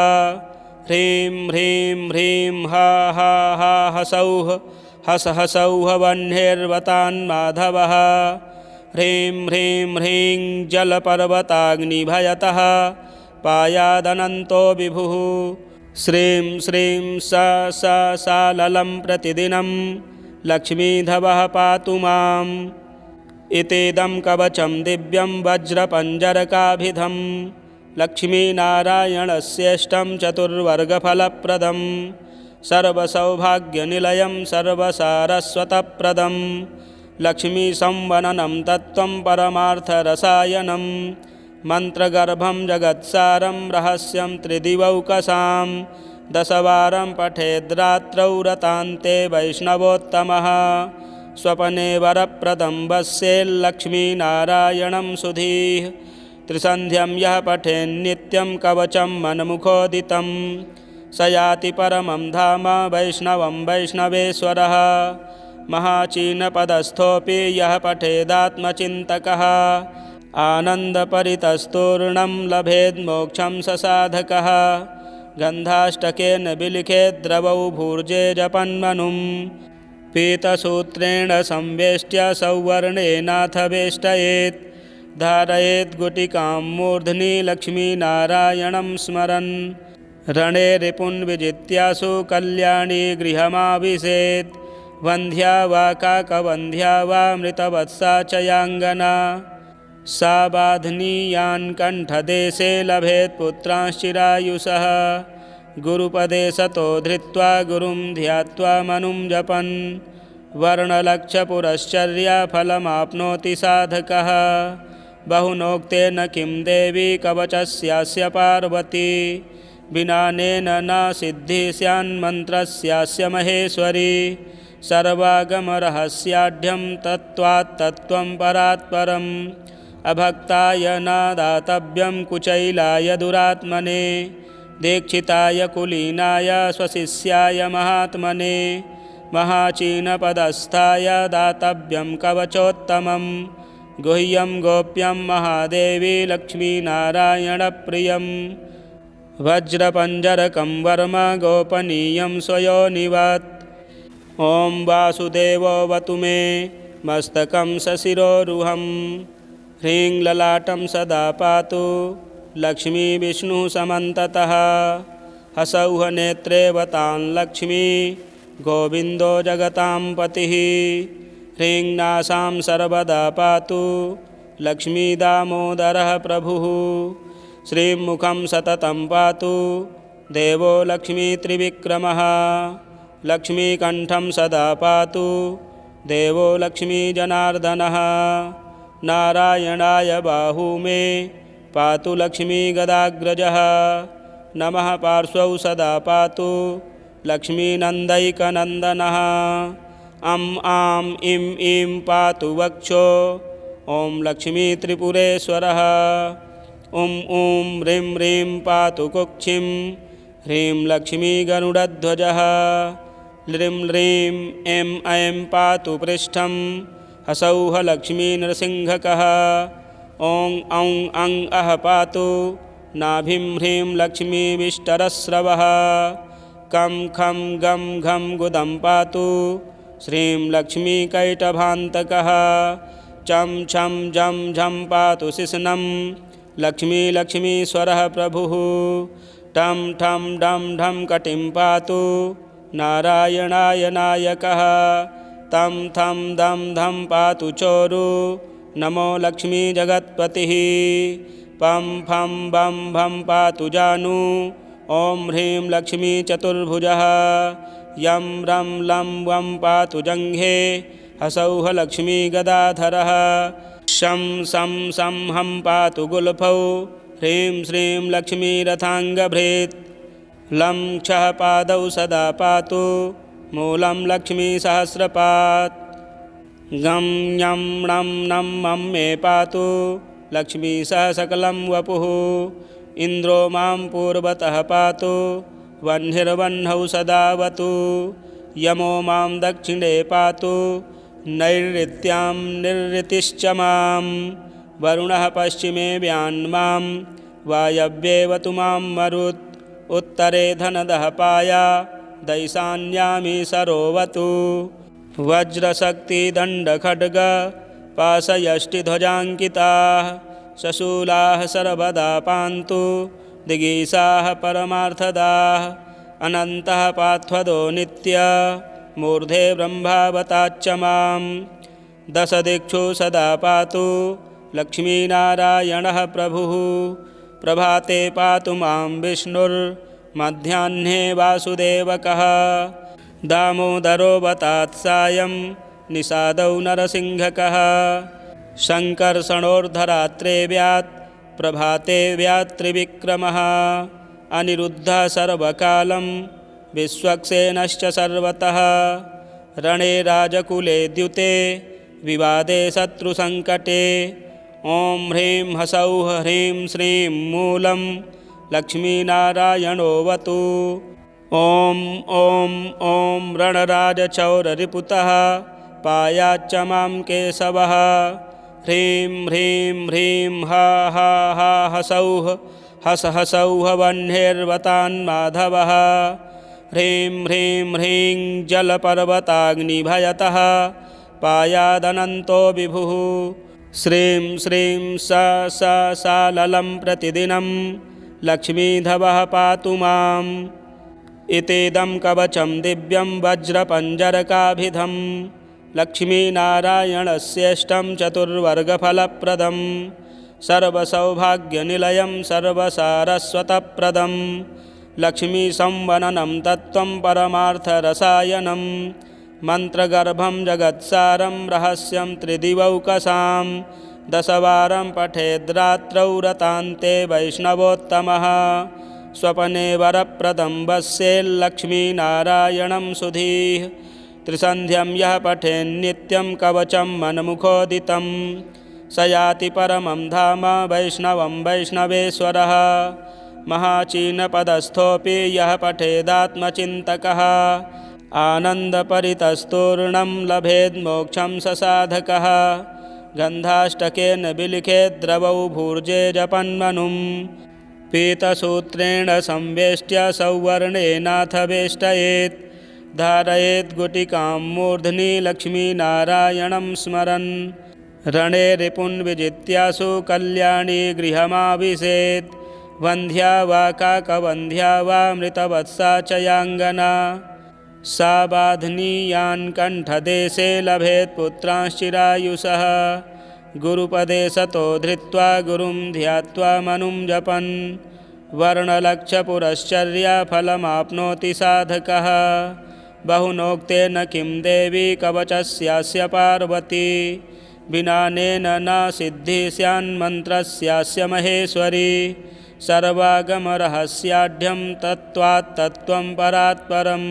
ह्रीं ह्रीं ह्रीं हा हा हा हसौः हस हसौः वह्निर्वतान्माधवः ह्रीं ह्रीं ह्रीं जलपर्वताग्निभयतः पायादनन्तो विभुः श्रीं श्रीं सा ललं प्रतिदिनं लक्ष्मीधवः पातु माम् इतीदं कवचं दिव्यं वज्रपञ्जरकाभिधं लक्ष्मीनारायणस्येष्टं चतुर्वर्गफलप्रदं सर्वसौभाग्यनिलयं सर्वसारस्वतप्रदं लक्ष्मीसंवननं तत्त्वं परमार्थरसायनं मन्त्रगर्भं जगत्सारं रहस्यं त्रिदिवौकसां दशवारं पठेद्रात्रौ रतान्ते वैष्णवोत्तमः स्वपने वरप्रदं वस्येल्लक्ष्मीनारायणं सुधीः त्रिसन्ध्यं यः पठेन्नित्यं कवचं मन्मुखोदितं स याति परमं धाम वैष्णवं वैष्णवेश्वरः महाचीनपदस्थोऽपि यः पठेदात्मचिन्तकः आनन्दपरितस्तूर्णं लभेन्मोक्षं स साधकः गन्धाष्टकेन विलिखेद्रवौ भूर्जे जपन्मनुं पीतसूत्रेण संवेष्ट्य सौवर्णेनाथ वेष्टयेत् धारयेत् गुटिकां मूर्ध्नि लक्ष्मीनारायणं स्मरन् रणे रिपुन् विजित्यासु कल्याणी गृहमाविशेत् वन्ध्या वा काकवन्ध्या वा मृतवत्सा च याङ्गना सा बाध्नीयान् कण्ठदेशे लभेत् पुत्रांश्चिरायुषः गुरुपदे सतो धृत्वा गुरुं ध्यात्वा मनुं जपन् वर्णलक्षपुरश्चर्याफलमाप्नोति साधकः बहुनोक्तेन किं देवी कवचस्यास्य पार्वती विनानेन न सिद्धिः स्यान्मन्त्रस्यास्य महेश्वरी सर्वागमरहस्याढ्यं तत्त्वात् तत्त्वं परात् परम् अभक्ताय न दातव्यं कुचैलाय दुरात्मने दीक्षिताय कुलीनाय स्वशिष्याय महात्मने महाचीनपदस्थाय दातव्यं कवचोत्तमं गुह्यं गोप्यं महादेवी लक्ष्मीनारायणप्रियं वज्रपञ्जरकं वर्म गोपनीयं स्वयोनिवत् ॐ वासुदेवोऽवतु मे मस्तकं सशिरोरुहं ह्रीं ललाटं सदा पातु लक्ष्मी विष्णुः समन्ततः हसौः नेत्रे वतां लक्ष्मी गोविन्दो जगतां पतिः ह्रीं नासां सर्वदा पातु लक्ष्मीदामोदरः प्रभुः श्रीमुखं सततं पातु देवो लक्ष्मीत्रिविक्रमः लक्ष्मीकण्ठं सदा पातु देवो लक्ष्मीजनार्दनः नारायणाय बाहू मे पातु लक्ष्मीगदाग्रजः नमः पार्श्वौ सदा पातु लक्ष्मीनन्दैकनन्दनः अं आं इं ईं पातु वक्षो ॐ लक्ष्मीत्रिपुरेश्वरः ॐ ॐ ह्रीं ह्रीं पातु कुक्षिं ह्रीं लक्ष्मीगरुडध्वजः ह्रीं ह्रीं ऐं ऐं पातु पृष्ठं हसौः लक्ष्मीनृसिंहकः। ॐ औं अं अः पातु नाभिं ह्रीं लक्ष्मीविष्टरस्रवः। कं खं गं घं गुदं पातु श्रीं लक्ष्मीकैटभान्तकः। चं छं झं झं पातु शिश्नं लक्ष्मीश्वरः प्रभुः। टं ठं डं ढं कटिं पातु नारायणाय नायकः। तं थं दं धं पातु चोरु नमो लक्ष्मीजगत्पतिः। पं फं बं भं पातु जानु ॐ ह्रीं लक्ष्मीचतुर्भुजः। यं रं लं वं पातु जङ्घे हसौः लक्ष्मीगदाधरः। शं सं सं हं पातु गुल्फौ ह्रीं श्रीं लक्ष्मीरथाङ्गभृत्। लं क्षः पादौ सदा पातु मूलं लक्ष्मीसहस्रपात्। गं ञं णं नं मं मे पातु लक्ष्मीसह सकलं वपुः। इन्द्रो मां पूर्वतः पातु वह्निर्वह्नौ सदावतु। यमो मां दक्षिणे पातु नैऋत्यां निरृतिश्च मां। वरुणः पश्चिमे व्यान्मां वायव्येवतु मां मरुत्। उत्तरे धनदः पाया दैशान्यामी सरोवतु। वज्रशक्तिदण्डखड्ग पाशयष्टिध्वजाङ्किताः शशूलाः सर्वदा पान्तु दिगीषाः परमार्थदाः। अनन्तः पार्थदो नित्य मूर्धे ब्रह्मावताच्च मां। दशदिक्षु सदा पातु लक्ष्मीनारायणः प्रभुः। प्रभाते पातु मां विष्णुर्मध्याह्ने वासुदेवकः। दामोदरो वतात् सायं निषादौ नरसिंहकः। शङ्कर्षणोर्धरात्रे व्यात् प्रभाते व्यात् त्रिविक्रमः। अनिरुद्धः सर्वकालं विश्वक्सेनश्च सर्वतः। रणे राजकुले द्युते विवादे शत्रुसङ्कटे। ॐ ह्रीं हसौः ह्रीं श्रीं मूलं लक्ष्मीनारायणोऽवतु। ॐ ॐ ॐ रणराजचौररिपुतः पायाच्च मां केशवः। ह्रीं ह्रीं ह्रीं हा हा हा हसौः हस हसौः वह्निर्वतान्माधवः। ह्रीं ह्रीं ह्रीं जलपर्वताग्निभयतः पायादनन्तो विभुः। श्रीं श्रीं सा ललं प्रतिदिनं लक्ष्मीधवः पातु माम्। इतीदं कवचं दिव्यं वज्रपञ्जरकाभिधं लक्ष्मीनारायणस्येष्टं चतुर्वर्गफलप्रदं सर्वसौभाग्यनिलयं सर्वसारस्वतप्रदं लक्ष्मीसंवननं तत्त्वं परमार्थरसायनं मन्त्रगर्भं जगत्सारं रहस्यं त्रिदिवौकसां दशवारं पठेद्रात्रौ रतान्ते वैष्णवोत्तमः स्वपने वरप्रदं वस्येल्लक्ष्मीनारायणं सुधीः त्रिसन्ध्यं यः पठेन्नित्यं कवचं मन्मुखोदितं स याति परमं धाम वैष्णवं वैष्णवेश्वरः महाचीनपदस्थोऽपि यः पठेदात्मचिन्तकः आनन्दपरितस्तूर्णं लभेन्मोक्षं स साधकः गन्धाष्टकेन विलिखेद्रवौ भूर्जे जपन्मनुं पीतसूत्रेण संवेष्ट्य सौवर्णेनाथ वेष्टयेत् धारयेत् गुटिकां मूर्ध्नि लक्ष्मीनारायणं स्मरन् रणे रिपुन् विजित्यासु कल्याणी गृहमाविशेत् वन्ध्या वा काकवन्ध्या वा मृतवत्सा च याङ्गना सा बाध्नीयान् कण्ठदेशे लभेत् पुत्रांश्चिरायुषः गुरुपदे सतो धृत्वा गुरुं ध्यात्वा मनुं जपन् वर्णलक्षपुरश्चर्याफलमाप्नोति साधकः बहुनोक्तेन किं देवी कवचस्यास्य पार्वती विनानेन न सिद्धिः स्यान्मन्त्रस्यास्य महेश्वरी सर्वागमरहस्याढ्यं तत्त्वात् तत्त्वं परात्परम्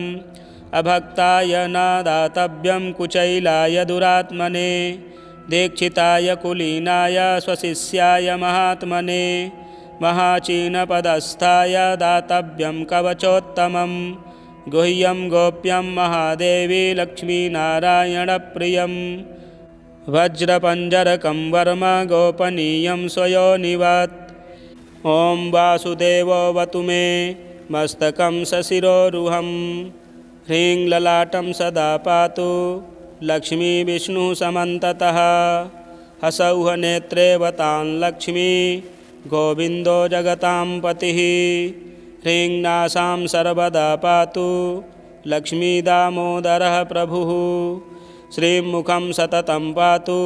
अभक्ताय न दातव्यं कुचैलाय दुरात्मने दीक्षिताय कुलीनाय स्वशिष्याय महात्मने महाचीनपदस्थाय दातव्यं कवचोत्तमं गुह्यं गोप्यं महादेवी लक्ष्मीनारायणप्रियं वज्रपञ्जरकं वर्म गोपनीयं स्वयोनिवत्। ॐ वासुदेवोऽवतु मे मस्तकं सशिरोरुहं। ह्रीं ललाटं सदा पातु लक्ष्मी विष्णुसमन्ततः। हसौः नेत्रे वतां लक्ष्मी गोविन्दो जगतां पतिः। ह्रीं नासां सर्वदा पातु लक्ष्मीदामोदरः प्रभुः। श्रीमुखं सततं पातु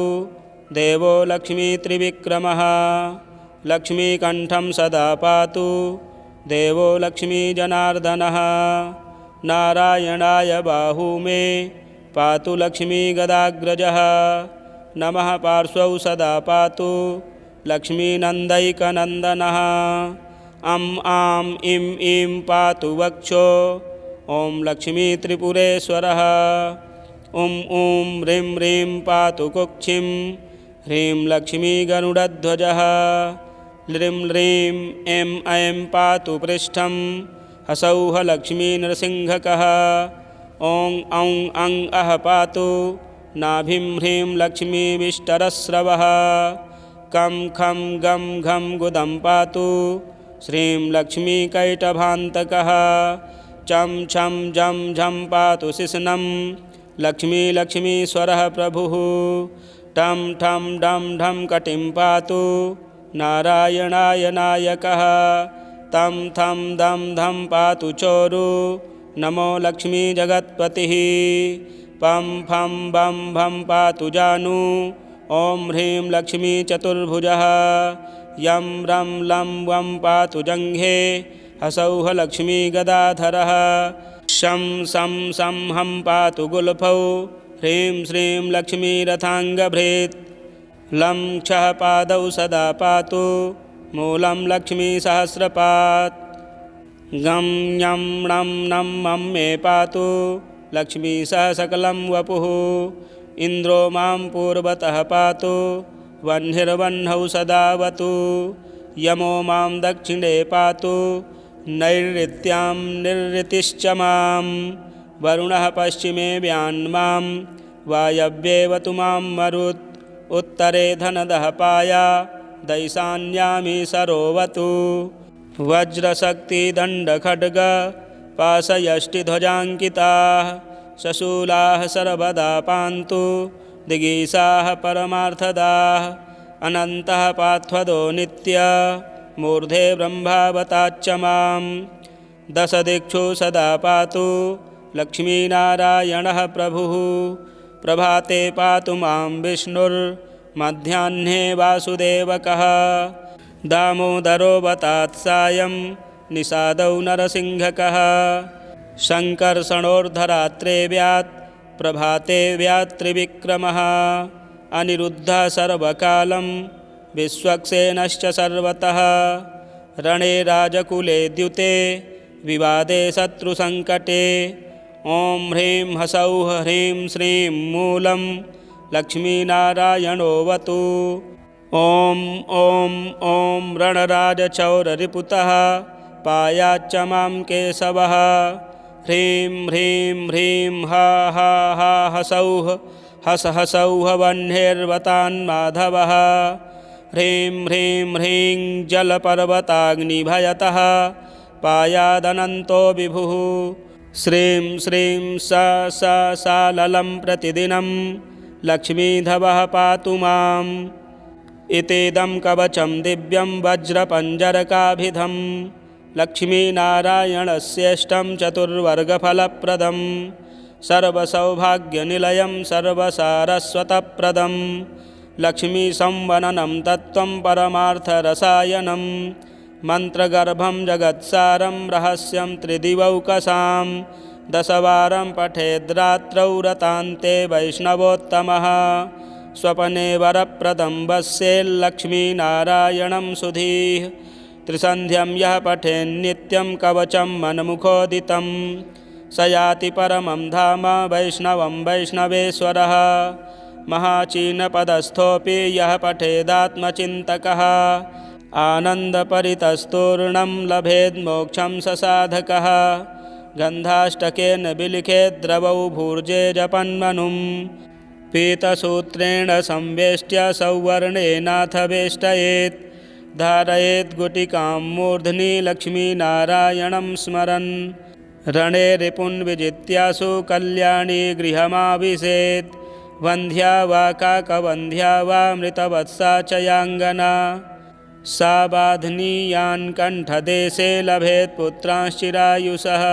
देवो लक्ष्मीत्रिविक्रमः। लक्ष्मीकण्ठं सदा पातु देवो लक्ष्मीजनार्दनः। नारायणाय बाहू मे पातु लक्ष्मीगदाग्रजः। नमः पार्श्वौ सदा पातु लक्ष्मीनन्दैकनन्दनः। अं आं इं ईं पातु वक्षो ॐ लक्ष्मीत्रिपुरेश्वरः। ॐ ॐ ह्रीं ह्रीं पातु कुक्षिं ह्रीं लक्ष्मीगरुडध्वजः। ह्रीं ह्रीं ऐं ऐं पातु पृष्ठं हसौः लक्ष्मीनृसिंहकः। ॐ औं अं अः पातु नाभिं ह्रीं लक्ष्मीविष्टरस्रवः। कं खं गं घं गुदं पातु श्रीं लक्ष्मीकैटभान्तकः। चं छं झं झं पातु शिश्नं लक्ष्मीश्वरः प्रभुः। टं ठं डं ढं कटिं पातु नारायणाय नायकः। तं थं दं धं पातु चोरु नमो लक्ष्मीजगत्पतिः। पं फं बं भं पातु जानु ॐ ह्रीं लक्ष्मीचतुर्भुजः। यं रं लं वं पातु जङ्घे हसौः लक्ष्मीगदाधरः। शं सं सं हं पातु गुल्फौ ह्रीं श्रीं लक्ष्मीरथाङ्गभृत्। लं क्षः पादौ सदा पातु मूलं लक्ष्मीसहस्रपात्। गं ञं णं नं मं मे पातु लक्ष्मीसह सकलं वपुः। इन्द्रो मां पूर्वतः पातु वह्निर्वह्नौ सदावतु। यमो मां दक्षिणे पातु नैऋत्यां निरृतिश्च मां। वरुणः पश्चिमे व्यान्मां वायव्येवतु मां मरुत्। उत्तरे धनदः पाया दैशान्यामी सरोवतु। वज्रशक्तिदण्डखड्ग पाशयष्टिध्वजाङ्किताः शशूलाः सर्वदा पान्तु दिगीषाः परमार्थदाः। अनन्तः पार्थदो नित्य मूर्धे ब्रह्मावताच्च मां। दशदिक्षु सदा पातु लक्ष्मीनारायणः प्रभुः। प्रभाते पातु मां विष्णुर्मध्याह्ने वासुदेवकः। दामोदरो वतात् सायं निषादौ नरसिंहकः। शङ्कर्षणोर्धरात्रे व्यात् प्रभाते व्यात्त्रिविक्रमः। अनिरुद्धः सर्वकालं विश्वक्सेनश्च सर्वतः। रणे राजकुले द्युते विवादे शत्रुसङ्कटे। ॐ ह्रीं हसौः ह्रीं श्रीं मूलं लक्ष्मीनारायणोऽवतु। ॐ ॐ ॐ रणराजचौररिपुतः पायाच्च मां केशवः। ह्रीं ह्रीं ह्रीं हा हा हा हसौः हस हसौः वह्निर्वतान्माधवः। ह्रीं ह्रीं ह्रीं जलपर्वताग्निभयतः पायादनन्तो विभुः। श्रीं श्रीं सा ललं प्रतिदिनं लक्ष्मीधवः पातु माम्। इतीदं कवचं दिव्यं वज्रपञ्जरकाभिधं लक्ष्मीनारायणस्येष्टं चतुर्वर्गफलप्रदं सर्वसौभाग्यनिलयं सर्वसारस्वतप्रदं लक्ष्मीसंवननं तत्त्वं परमार्थरसायनं मन्त्रगर्भं जगत्सारं रहस्यं त्रिदिवौकसां दशवारं पठेद्रात्रौ रतान्ते वैष्णवोत्तमः स्वपने वरप्रदं वस्येल्लक्ष्मीनारायणं सुधीः त्रिसन्ध्यं यः पठेन्नित्यं कवचं मन्मुखोदितं स याति परमं धाम वैष्णवं वैष्णवेश्वरः महाचीनपदस्थोऽपि यः पठेदात्मचिन्तकः आनन्दपरितस्तूर्णं लभेन्मोक्षं स साधकः गन्धाष्टकेन विलिखेद्रवौ भूर्जे जपन्मनुं पीतसूत्रेण संवेष्ट्य सौवर्णेनाथ वेष्टयेत् धारयेत् गुटिकां मूर्ध्नि लक्ष्मीनारायणं स्मरन् रणे रिपुन् विजित्यासु कल्याणी गृहमाविशेत् वन्ध्या वा काकवन्ध्या वा मृतवत्सा च याङ्गना सा बाध्नीयान् कण्ठदेशे लभेत् पुत्रांश्चिरायुषः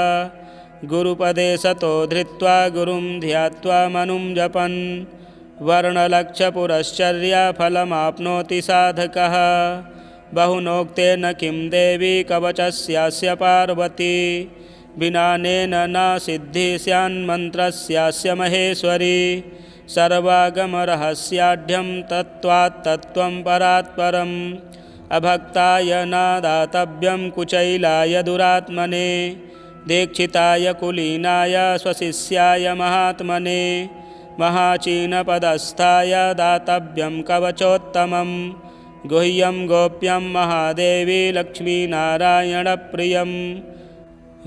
गुरुपदे सतो धृत्वा गुरुं ध्यात्वा मनुं जपन् वर्णलक्षपुरश्चर्याफलमाप्नोति साधकः बहुनोक्तेन किं देवी कवचस्यास्य पार्वती विनानेन न सिद्धिः स्यान्मन्त्रस्यास्य महेश्वरी सर्वागमरहस्याढ्यं तत्त्वात् तत्त्वं परात् परम् अभक्ताय न दातव्यं कुचैलाय दुरात्मने दीक्षिताय कुलीनाय स्वशिष्याय महात्मने महाचीनपदस्थाय दातव्यं कवचोत्तमं गुह्यं गोप्यं महादेवी लक्ष्मीनारायणप्रियं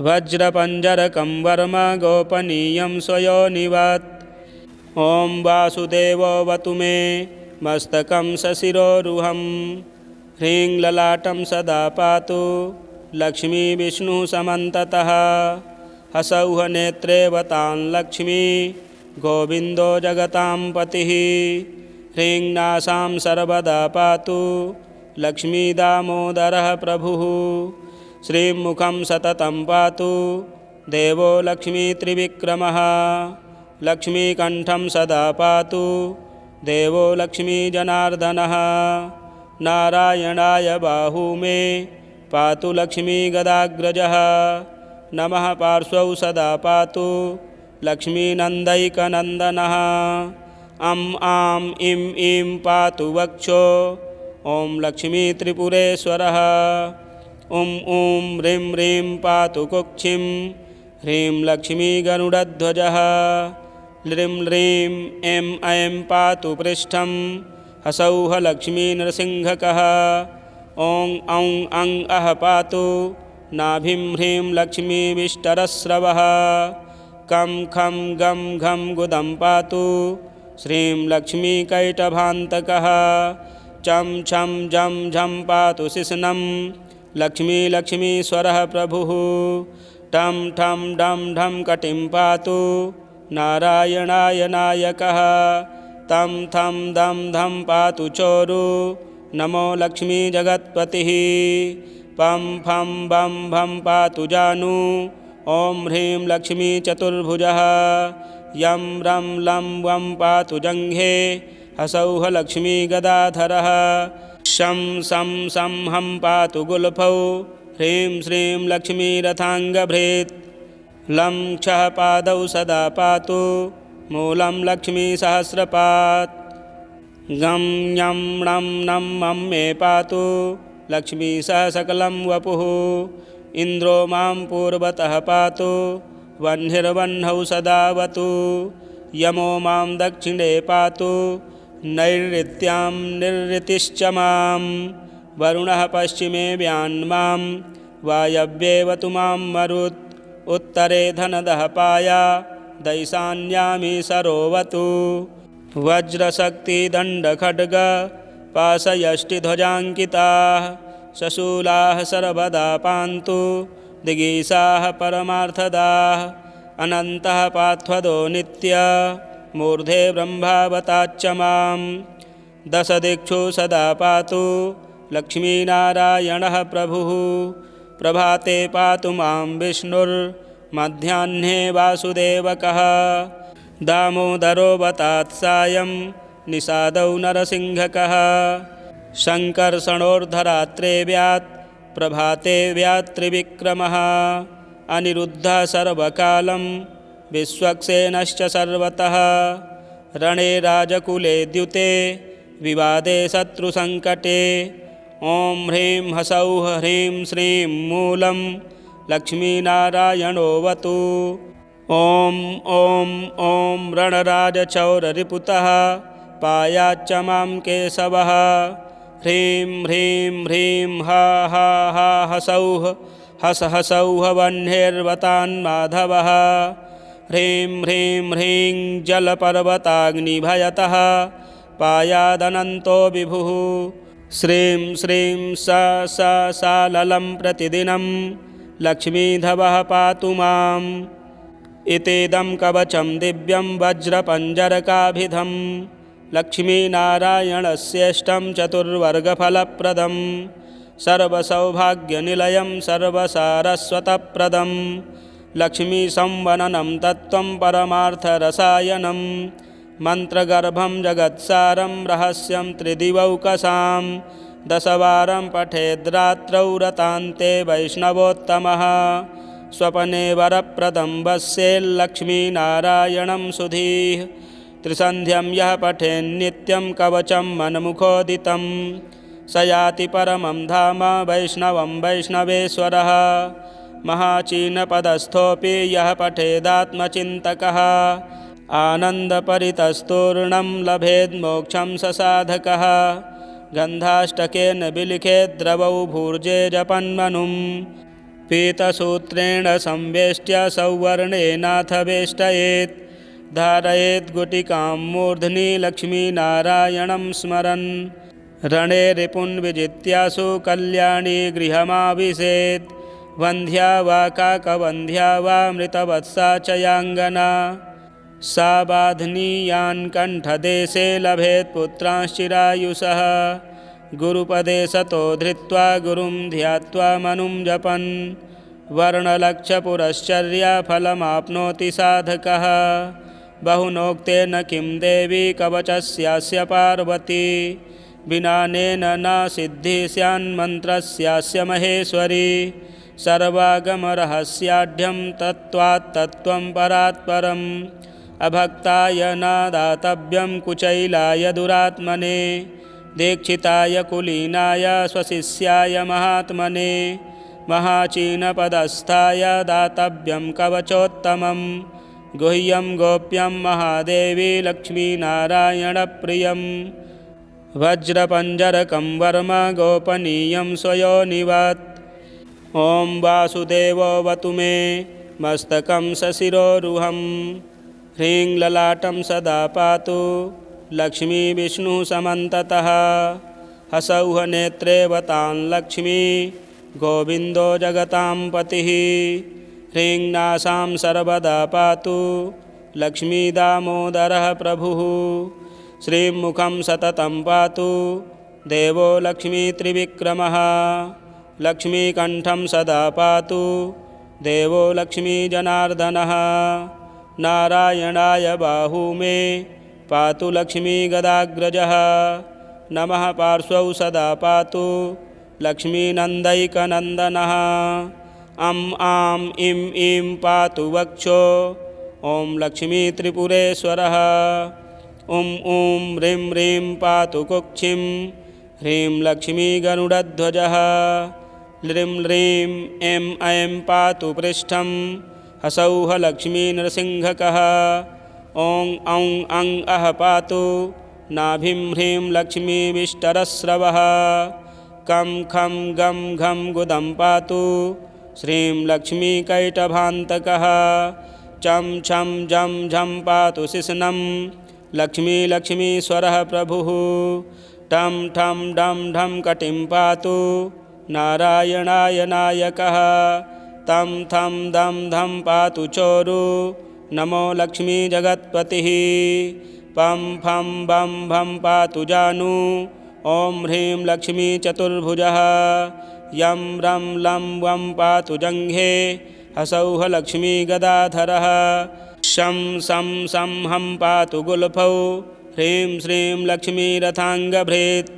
वज्रपञ्जरकं वर्म गोपनीयं स्वयोनिवत् ॐ वासुदेवोऽवतु मे मस्तकं सशिरोरुहं ह्रीं ललाटं सदा पातु लक्ष्मी विष्णु समन्ततः हसौः नेत्रे वतां लक्ष्मी गोविन्दो जगतां पतिः ह्रीं नासां सर्वदा पातु लक्ष्मी दामोदरः प्रभुः श्रीमुखं सततं पातु देवो लक्ष्मी त्रिविक्रमः लक्ष्मीकण्ठं सदा पातु देवो लक्ष्मी जनार्दनः नारायणाय बाहू मे पातु लक्ष्मी गदाग्रजः नमः पार्श्वौ सदा पातु लक्ष्मीनन्दैकनन्दनः अं आं इं ईं पातु वक्षो ॐ लक्ष्मी त्रिपुरेश्वरः ॐ ॐ ह्रीं ह्रीं पातु कुक्षिं ह्रीं लक्ष्मी गरुडध्वजः ह्रीं ह्रीं ऐं ऐं पातु पृष्ठं हसौः लक्ष्मी नृसिंहकः ॐ औं अं अः पातु नाभिं ह्रीं लक्ष्मी विष्टरस्रवः कं खं गं घं गुदं पातु श्रीं लक्ष्मी कैटभान्तकः चं छं जं झं पातु शिश्नं लक्ष्मी लक्ष्मीश्वरः प्रभुः टं ठं डं ढं कटिं पातु नारायणाय नायकः तं थं दं धं पातु चोरु नमो लक्ष्मी जगत्पतिः पं फं बं भं पातु जानु ॐ ह्रीं लक्ष्मी चतुर्भुजः यं रं लं वं पातु जङ्घे हसौः लक्ष्मी गदाधरः शं सं सं हं पातु गुल्फौ ह्रीं श्रीं लक्ष्मी रथाङ्गभृत् लं क्षः पादौ सदा पातु मूलं लक्ष्मी सहस्रपात् गं ञं णं नं मं मे पातु लक्ष्मी सह सकलं वपुः इन्द्रो मां पूर्वतः पातु वह्निर्वह्नौ सदावतु यमो मां दक्षिणे पातु नैऋत्यां निरृतिश्च मां वरुणः पश्चिमे व्यान्मां वायव्येवतु मां मरुत् उत्तरे धनदः पाया दैशान्यामी सरोवतु वज्रशक्तिदण्डखड्ग पाशयष्टिध्वजाङ्किताः शशूलाः सर्वदा पान्तु दिगीषाः परमार्थदाः अनन्तः पार्थदो नित्य मूर्धे ब्रह्मावताच्च मां दशदिक्षु सदा पातु लक्ष्मीनारायणः प्रभुः प्रभाते पातु मां विष्णुर्मध्याह्ने वासुदेवकः दामोदरो वतात् सायं निषादौ नरसिंहकः शङ्कर्षणोर्धरात्रे व्यात् प्रभाते व्यात् त्रिविक्रमः अनिरुद्धः सर्वकालं विश्वक्सेनश्च सर्वतः रणे राजकुले द्युते विवादे शत्रुसङ्कटे ॐ ह्रीं हसौः ह्रीं श्रीं मूलं लक्ष्मीनारायणोऽवतु ॐ ॐ ॐ रणराजचौररिपुतः पायाच्च मां केशवः ह्रीं ह्रीं ह्रीं हा हा हा हसौः हस हसौः वह्निर्वतान् माधवः ह्रीं ह्रीं ह्रीं जलपर्वताग्निभयतः पायादनन्तो विभुः श्रीं श्रीं सा ललं प्रतिदिनं लक्ष्मीधवः पातु माम् इतीदं कवचं दिव्यं वज्रपञ्जरकाभिधं लक्ष्मीनारायणस्येष्टं चतुर्वर्गफलप्रदं सर्वसौभाग्यनिलयं सर्वसारस्वतप्रदं लक्ष्मीसंवननं तत्त्वं परमार्थरसायनं मन्त्रगर्भं जगत्सारं रहस्यं त्रिदिवौकसां दशवारं पठेद्रात्रौ रतान्ते वैष्णवोत्तमः स्वपने वरप्रदं वस्येल्लक्ष्मीनारायणं सुधीः त्रिसन्ध्यं यः पठेन्नित्यं कवचं मन्मुखोदितं स याति परमं धाम वैष्णवं वैष्णवेश्वरः महाचीनपदस्थोऽपि यः पठेदात्मचिन्तकः आनन्दपरितस्तूर्णं लभेन्मोक्षं स साधकः गन्धाष्टकेन विलिखेद्रवौ भूर्जे जपन्मनुं पीतसूत्रेण संवेष्ट्य सौवर्णेनाथ वेष्टयेत् धारयेत् गुटिकां मूर्ध्नि लक्ष्मीनारायणं स्मरन् रणे रिपुन् विजित्यासु कल्याणी गृहमाविशेत् वन्ध्या वा काकवन्ध्या वा मृतवत्सा च याङ्गना सा बाध्नीयान् कण्ठदेशे लभेत् पुत्रांश्चिरायुषः गुरुपदे सतो धृत्वा गुरुं ध्यात्वा मनुं जपन् वर्णलक्षपुरश्चर्याफलमाप्नोति साधकः बहुनोक्तेन किं देवी कवचस्यास्य पार्वती विनानेन न सिद्धिः स्यान्मन्त्रस्यास्य महेश्वरी सर्वागमरहस्याढ्यं तत्त्वात् तत्त्वं परात् परम् अभक्ताय न दातव्यं कुचैलाय दुरात्मने दीक्षिताय कुलीनाय स्वशिष्याय महात्मने महाचीनपदस्थाय दातव्यं कवचोत्तमं गुह्यं गोप्यं महादेवी लक्ष्मीनारायणप्रियं वज्रपञ्जरकं वर्म गोपनीयं स्वयोनिवत् ॐ वासुदेवोऽवतु मे मस्तकं सशिरोरुहं ह्रीं ललाटं सदा पातु लक्ष्मीविष्णुः समन्ततः हसौः नेत्रेवतां लक्ष्मी गोविन्दो जगतां पतिः ह्रीं नासां सर्वदा पातु लक्ष्मीदामोदरः प्रभुः श्रीमुखं सततं पातु देवो लक्ष्मीत्रिविक्रमः लक्ष्मीकण्ठं सदा पातु देवो लक्ष्मीजनार्दनः नारायणाय बाहू मे पातु लक्ष्मीगदाग्रजः नमः पार्श्वौ सदा पातु लक्ष्मीनन्दैकनन्दनः अं आं इं ईं पातु वक्षो ॐ लक्ष्मीत्रिपुरेश्वरः ॐ ॐ ह्रीं ह्रीं पातु कुक्षिं ह्रीं लक्ष्मीगरुडध्वजः ह्रीं ह्रीं ऐं ऐं पातु पृष्ठं हसौः लक्ष्मीनृसिंहकः ॐ औं अं अः पातु नाभिं ह्रीं लक्ष्मीविष्टरस्रवः कं खं गं घं गुदं पातु श्रीं लक्ष्मीकैटभान्तकः चं छं जं झं पातु शिश्नं लक्ष्मीश्वरः प्रभुः टं ठं डं ढं कटिं पातु नारायणाय नायकः तं थं दं धं पातु चोरु नमो लक्ष्मीजगत्पतिः पं फं बं भं पातु जानु ॐ ह्रीं लक्ष्मीचतुर्भुजः यं रं लं वं पातु जङ्घे हसौः लक्ष्मीगदाधरः शं सं सं हं पातु गुल्फौ ह्रीं श्रीं लक्ष्मीरथाङ्गभृत्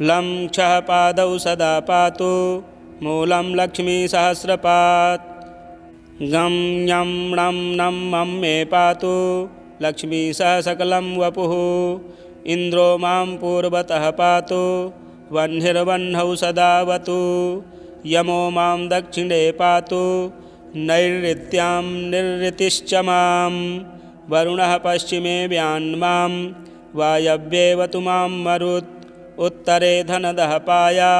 लं क्षः पादौ सदा पातु मूलं लक्ष्मीसहस्रपात् गं ञं णं नं मं मे पातु लक्ष्मीसह सकलं वपुः इन्द्रो मां पूर्वतः पातु वह्निर्वह्नौ सदावतु यमो मां दक्षिणे पातु नैऋत्यां निरृतिश्च मां वरुणः पश्चिमे व्यान्मां वायव्येवतु मां मरुत् उत्तरे धनदः पाया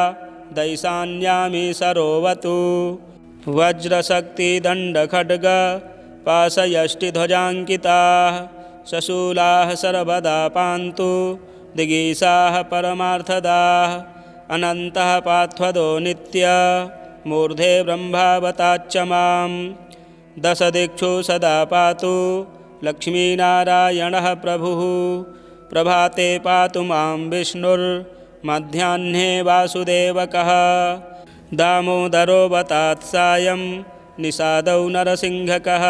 दैशान्यामि सरोवतु वज्रशक्तिदण्डखड्ग पाशयष्टिध्वजाङ्किताः शशूलाः सर्वदा पान्तु दिगीषाः परमार्थदाः अनन्तः पार्थदो नित्य मूर्धे ब्रह्मावताच्च मां दशदिक्षु सदा पातु लक्ष्मीनारायणः प्रभुः प्रभाते पातु मां विष्णुर्मध्याह्ने वासुदेवकः दामोदरो वतात् सायं निषादौ नरसिंहकः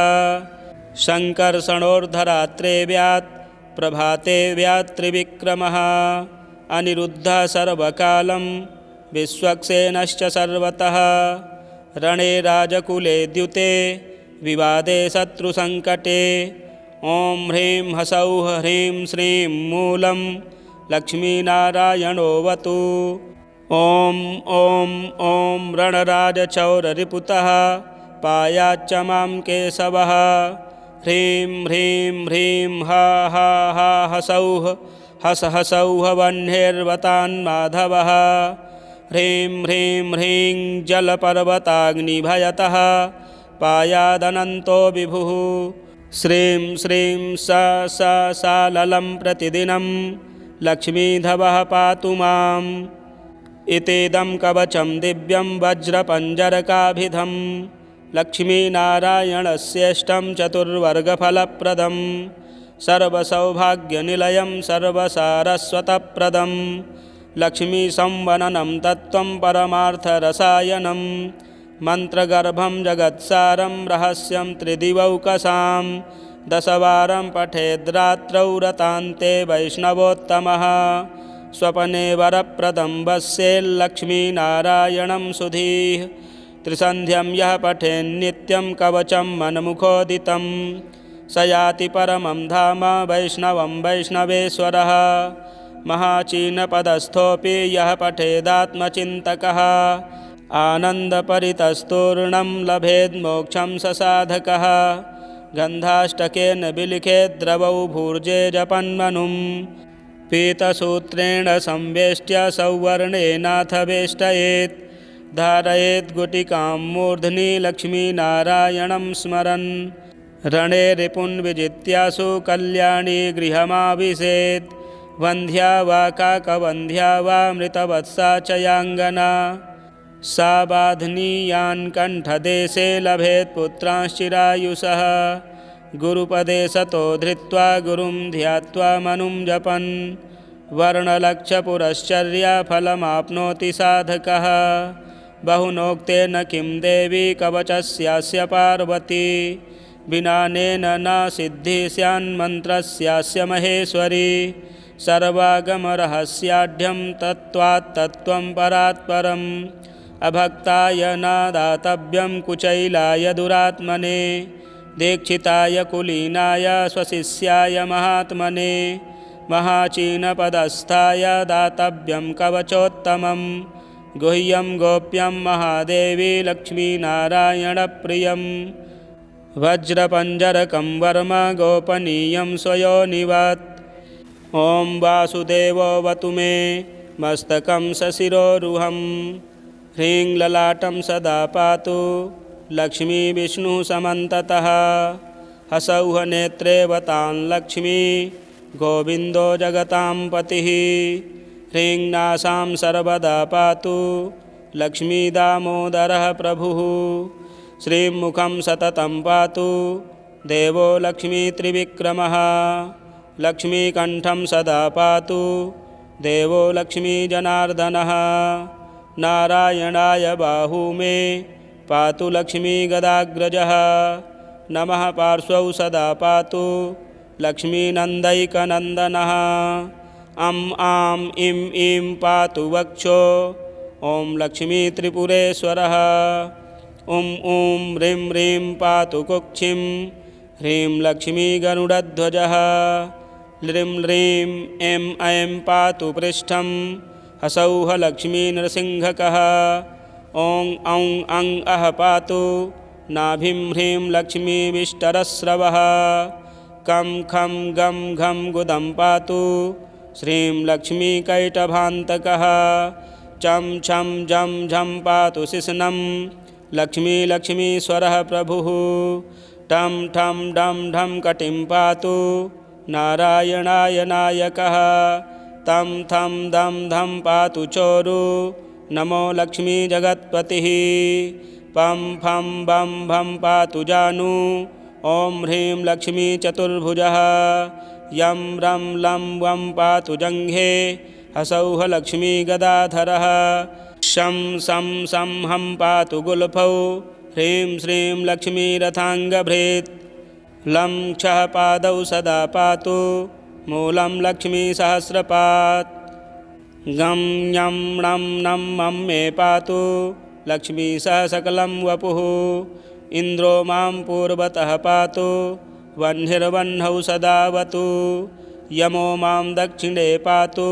शङ्कर्षणोर्धरात्रे व्यात् प्रभाते व्यात् त्रिविक्रमः अनिरुद्धः सर्वकालं विश्वक्सेनश्च सर्वतः रणे राजकुले द्युते विवादे शत्रुसङ्कटे ॐ ह्रीं ह्सौः ह्रीं श्रीं मूलं लक्ष्मीनारायणोऽवतु ॐ ॐ ॐ रणराजचौररिपुतः पायाच्च मां केशवः ह्रीं ह्रीं ह्रीं हा हा हा हसौः हस हसौः वह्नेर्वतान्माधवः ह्रीं ह्रीं ह्रीं जलपर्वताग्निभयतः पायादनन्तो विभुः श्रीं श्रीं सा ललं प्रतिदिनं लक्ष्मीधवः पातु माम् इतीदं कवचं दिव्यं वज्रपञ्जरकाभिधं लक्ष्मीनारायणस्येष्टं चतुर्वर्गफलप्रदं सर्वसौभाग्यनिलयं सर्वसारस्वतप्रदं लक्ष्मीसंवननं तत्त्वं परमार्थरसायनं मन्त्रगर्भं जगत्सारं रहस्यं त्रिदिवौकसां दशवारं पठेद्रात्रौ रतान्ते वैष्णवोत्तमः स्वपने वरप्रदं वस्येल्लक्ष्मीनारायणं सुधीः त्रिसन्ध्यं यः पठेन्नित्यं कवचं मन्मुखोदितं स याति परमं धाम वैष्णवं वैष्णवेश्वरः महाचीनपदस्थोऽपि यः पठेदात्मचिन्तकः आनन्दपरितस्तूर्णं लभेन्मोक्षं स साधकः गन्धाष्टकेन विलिखेद्रवौ भूर्जे जपन्मनुं पीतसूत्रेण संवेष्ट्य सौवर्णेनाथ वेष्टयेत् धारयेत् गुटिकां मूर्ध्नि लक्ष्मीनारायणं स्मरन् रणे रिपुन् विजित्यासु कल्याणी गृहमाविशेत् वन्ध्या वा काकवन्ध्या वा मृतवत्सा च याङ्गना सा बाध्नीयान् कण्ठदेशे लभेत् पुत्रांश्चिरायुषः गुरुपदे सतो धृत्वा गुरुं ध्यात्वा मनुं जपन् वर्णलक्षपुरश्चर्याफलमाप्नोति साधकः बहुनोक्तेन किं देवी कवचस्यास्य पार्वती विनानेन न सिद्धिः स्यान्मन्त्रस्यास्य महेश्वरी सर्वागमरहस्याढ्यं तत्त्वात् तत्त्वं परात्परम् अभक्ताय न दातव्यं कुचैलाय दुरात्मने दीक्षिताय कुलीनाय स्वशिष्याय महात्मने महाचीनपदस्थाय दातव्यं कवचोत्तमं गुह्यं गोप्यं महादेवी लक्ष्मीनारायणप्रियं वज्रपञ्जरकं वर्म गोपनीयं स्वयोनिवत् ॐ वासुदेवोऽवतु मे मस्तकं सशिरोरुहं ह्रीं ललाटं सदा पातु लक्ष्मी विष्णुः समन्ततः हसौः नेत्रे वतां लक्ष्मी गोविन्दो जगतां पतिः ह्रीं नासां सर्वदा पातु लक्ष्मीदामोदरः प्रभुः श्रीमुखं सततं पातु देवो लक्ष्मीत्रिविक्रमः लक्ष्मीकण्ठं सदा पातु देवो लक्ष्मीजनार्दनः नारायणाय बाहू मे पातु लक्ष्मीगदाग्रजः नमः पार्श्वौ सदा पातु लक्ष्मीनन्दैकनन्दनः अं आं इं ईं पातु वक्षो ॐ लक्ष्मीत्रिपुरेश्वरः ॐ ॐ ह्रीं ह्रीं पातु कुक्षिं ह्रीं लक्ष्मीगरुडध्वजः ह्रीं ह्रीं ऐं ऐं पातु पृष्ठं हसौः लक्ष्मीनृसिंहकः ॐ औं अं अः पातु नाभिं ह्रीं लक्ष्मीविष्टरस्रवः कं खं गं घं गुदं पातु श्रीं लक्ष्मीकैटभान्तकः चं छं झं झं पातु शिश्नं लक्ष्मीश्वरः प्रभुः टं ठं डं ढं कटिं पातु नारायणाय नायकः। तं थं दं धं पातु चोरु नमो लक्ष्मी जगत्पतिः। पं फं बं भं पातु जानु ॐ ह्रीं लक्ष्मी चतुर्भुजः। यं रं लं वं पातु जङ्घे हसौः लक्ष्मी गदाधरः। शं सं सं हं पातु गुल्फौ ह्रीं श्रीं लक्ष्मीरथाङ्गभृत्। लं क्षः पादौ सदा पातु मूलं लक्ष्मीसहस्रपात्। गं ञं णं नं मं मे पातु लक्ष्मीसह सकलं वपुः। इन्द्रो मां पूर्वतः पातु वह्निर्वह्नौ सदावतु। यमो मां दक्षिणे पातु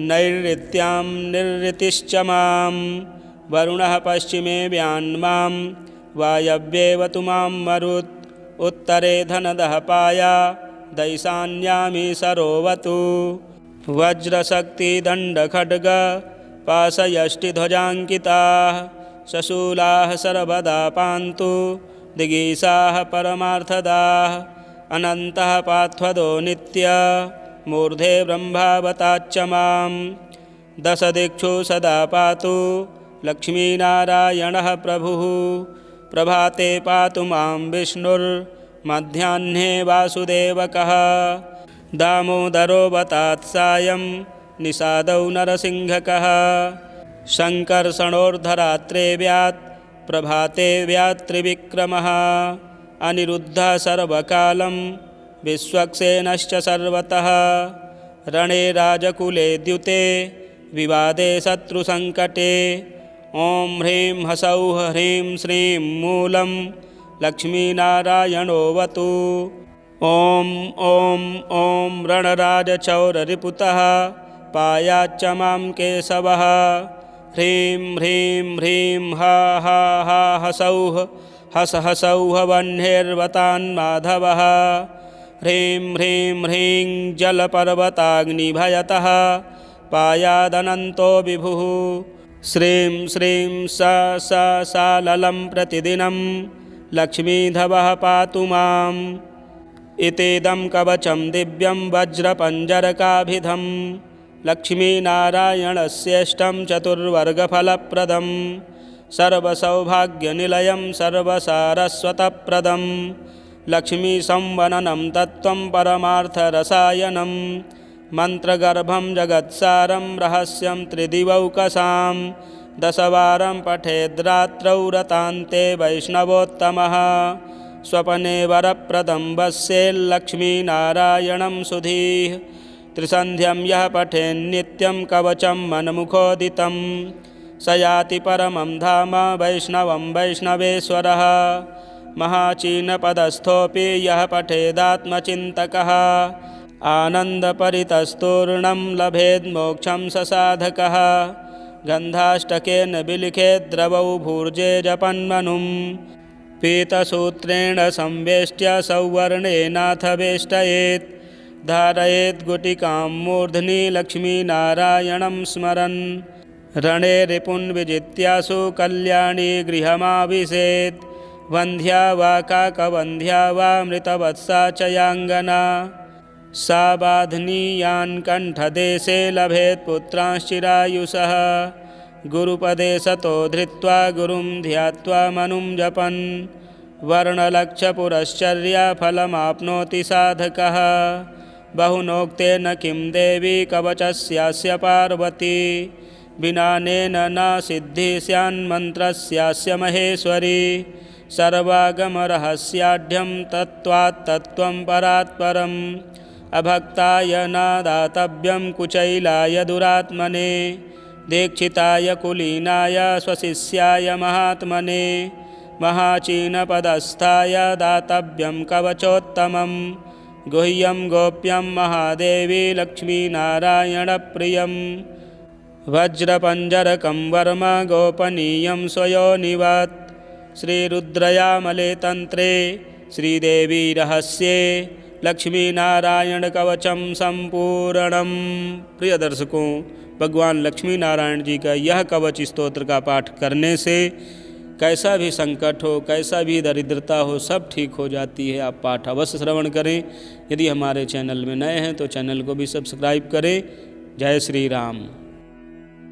नैऋत्यां निरृतिश्च मां। वरुणः पश्चिमे व्यान्मां वायव्येवतु मां मरुत्। उत्तरे धनदः पाया दैशान्यामी सरोवतु। वज्रशक्तिदण्डखड्ग पाशयष्टिध्वजाङ्किताः शशूलाः सर्वदा पान्तु दिगीषाः परमार्थदाः। अनन्तः पार्थदो नित्य मूर्धे ब्रह्मावताच्च मां। दशदिक्षु सदा पातु लक्ष्मीनारायणः प्रभुः। प्रभाते पातु मां विष्णुर्मध्याह्ने वासुदेवकः। दामोदरो वतात् सायं निषादौ नरसिंहकः। शङ्कर्षणोर्धरात्रे व्यात् प्रभाते व्यात् त्रिविक्रमः। अनिरुद्धः सर्वकालं विश्वक्सेनश्च सर्वतः। रणे राजकुले द्युते विवादे शत्रुसङ्कटे। ॐ ह्रीं हसौः ह्रीं श्रीं मूलं लक्ष्मीनारायणोऽवतु। ॐ ॐ ॐ रणराजचौररिपुतः पायाच्च मां केशवः। ह्रीं ह्रीं ह्रीं हा हा हा हसौः हस हसौः वह्निर्वतान्माधवः। ह्रीं ह्रीं ह्रीं जलपर्वताग्निभयतः पायादनन्तो विभुः। श्रीं श्रीं सा ललं प्रतिदिनं लक्ष्मीधवः पातु माम्। इतीदं कवचं दिव्यं वज्रपञ्जरकाभिधं लक्ष्मीनारायणस्येष्टं चतुर्वर्गफलप्रदं सर्वसौभाग्यनिलयं सर्वसारस्वतप्रदं लक्ष्मीसंवननं तत्त्वं परमार्थरसायनं मन्त्रगर्भं जगत्सारं रहस्यं त्रिदिवौकसां दशवारं पठेद्रात्रौ रतान्ते वैष्णवोत्तमः स्वपने वरप्रदं वस्येल्लक्ष्मीनारायणं सुधीः त्रिसन्ध्यं यः पठेन्नित्यं कवचं मनमुखोदितं स याति परमं धाम वैष्णवं वैष्णवेश्वरः महाचीनपदस्थोऽपि यः पठेदात्मचिन्तकः आनन्दपरितस्तूर्णं लभेन्मोक्षं स साधकः गन्धाष्टकेन विलिखेद्रवौ भूर्जे जपन्मनुं पीतसूत्रेण संवेष्ट्य सौवर्णेनाथ वेष्टयेत् धारयेत् गुटिकां मूर्ध्नि लक्ष्मीनारायणं स्मरन् रणे रिपुन् विजित्यासु कल्याणी गृहमाविशेत् वन्ध्या वा काकवन्ध्या वा मृतवत्सा च याङ्गना सा बाध्नीयान् कण्ठदेशे लभेत् पुत्रांश्चिरायुषः गुरुपदे सतो धृत्वा गुरुं ध्यात्वा मनुं जपन् वर्णलक्षपुरश्चर्याफलमाप्नोति साधकः बहुनोक्तेन किं देवी कवचस्यास्य पार्वती विनानेन न सिद्धिः स्यान्मन्त्रस्यास्य महेश्वरी सर्वागमरहस्याढ्यं तत्त्वात् तत्त्वं परात् परम् अभक्ताय न दातव्यं कुचैलाय दुरात्मने दीक्षिताय कुलीनाय स्वशिष्याय महात्मने महाचीनपदस्थाय दातव्यं कवचोत्तमं गुह्यं गोप्यं महादेवी लक्ष्मीनारायणप्रियं वज्रपञ्जरकं वर्म गोपनीयं स्वयोनिवत् श्रीरुद्रयामले तन्त्रे श्रीदेवी रहस्ये लक्ष्मीनारायण कवचम संपूर्णम। प्रिय दर्शकों, भगवान लक्ष्मी नारायण जी का यह कवच स्तोत्र का पाठ करने से कैसा भी संकट हो, कैसा भी दरिद्रता हो, सब ठीक हो जाती है। आप पाठ अवश्य श्रवण करें। यदि हमारे चैनल में नए हैं तो चैनल को भी सब्सक्राइब करें। जय श्री राम।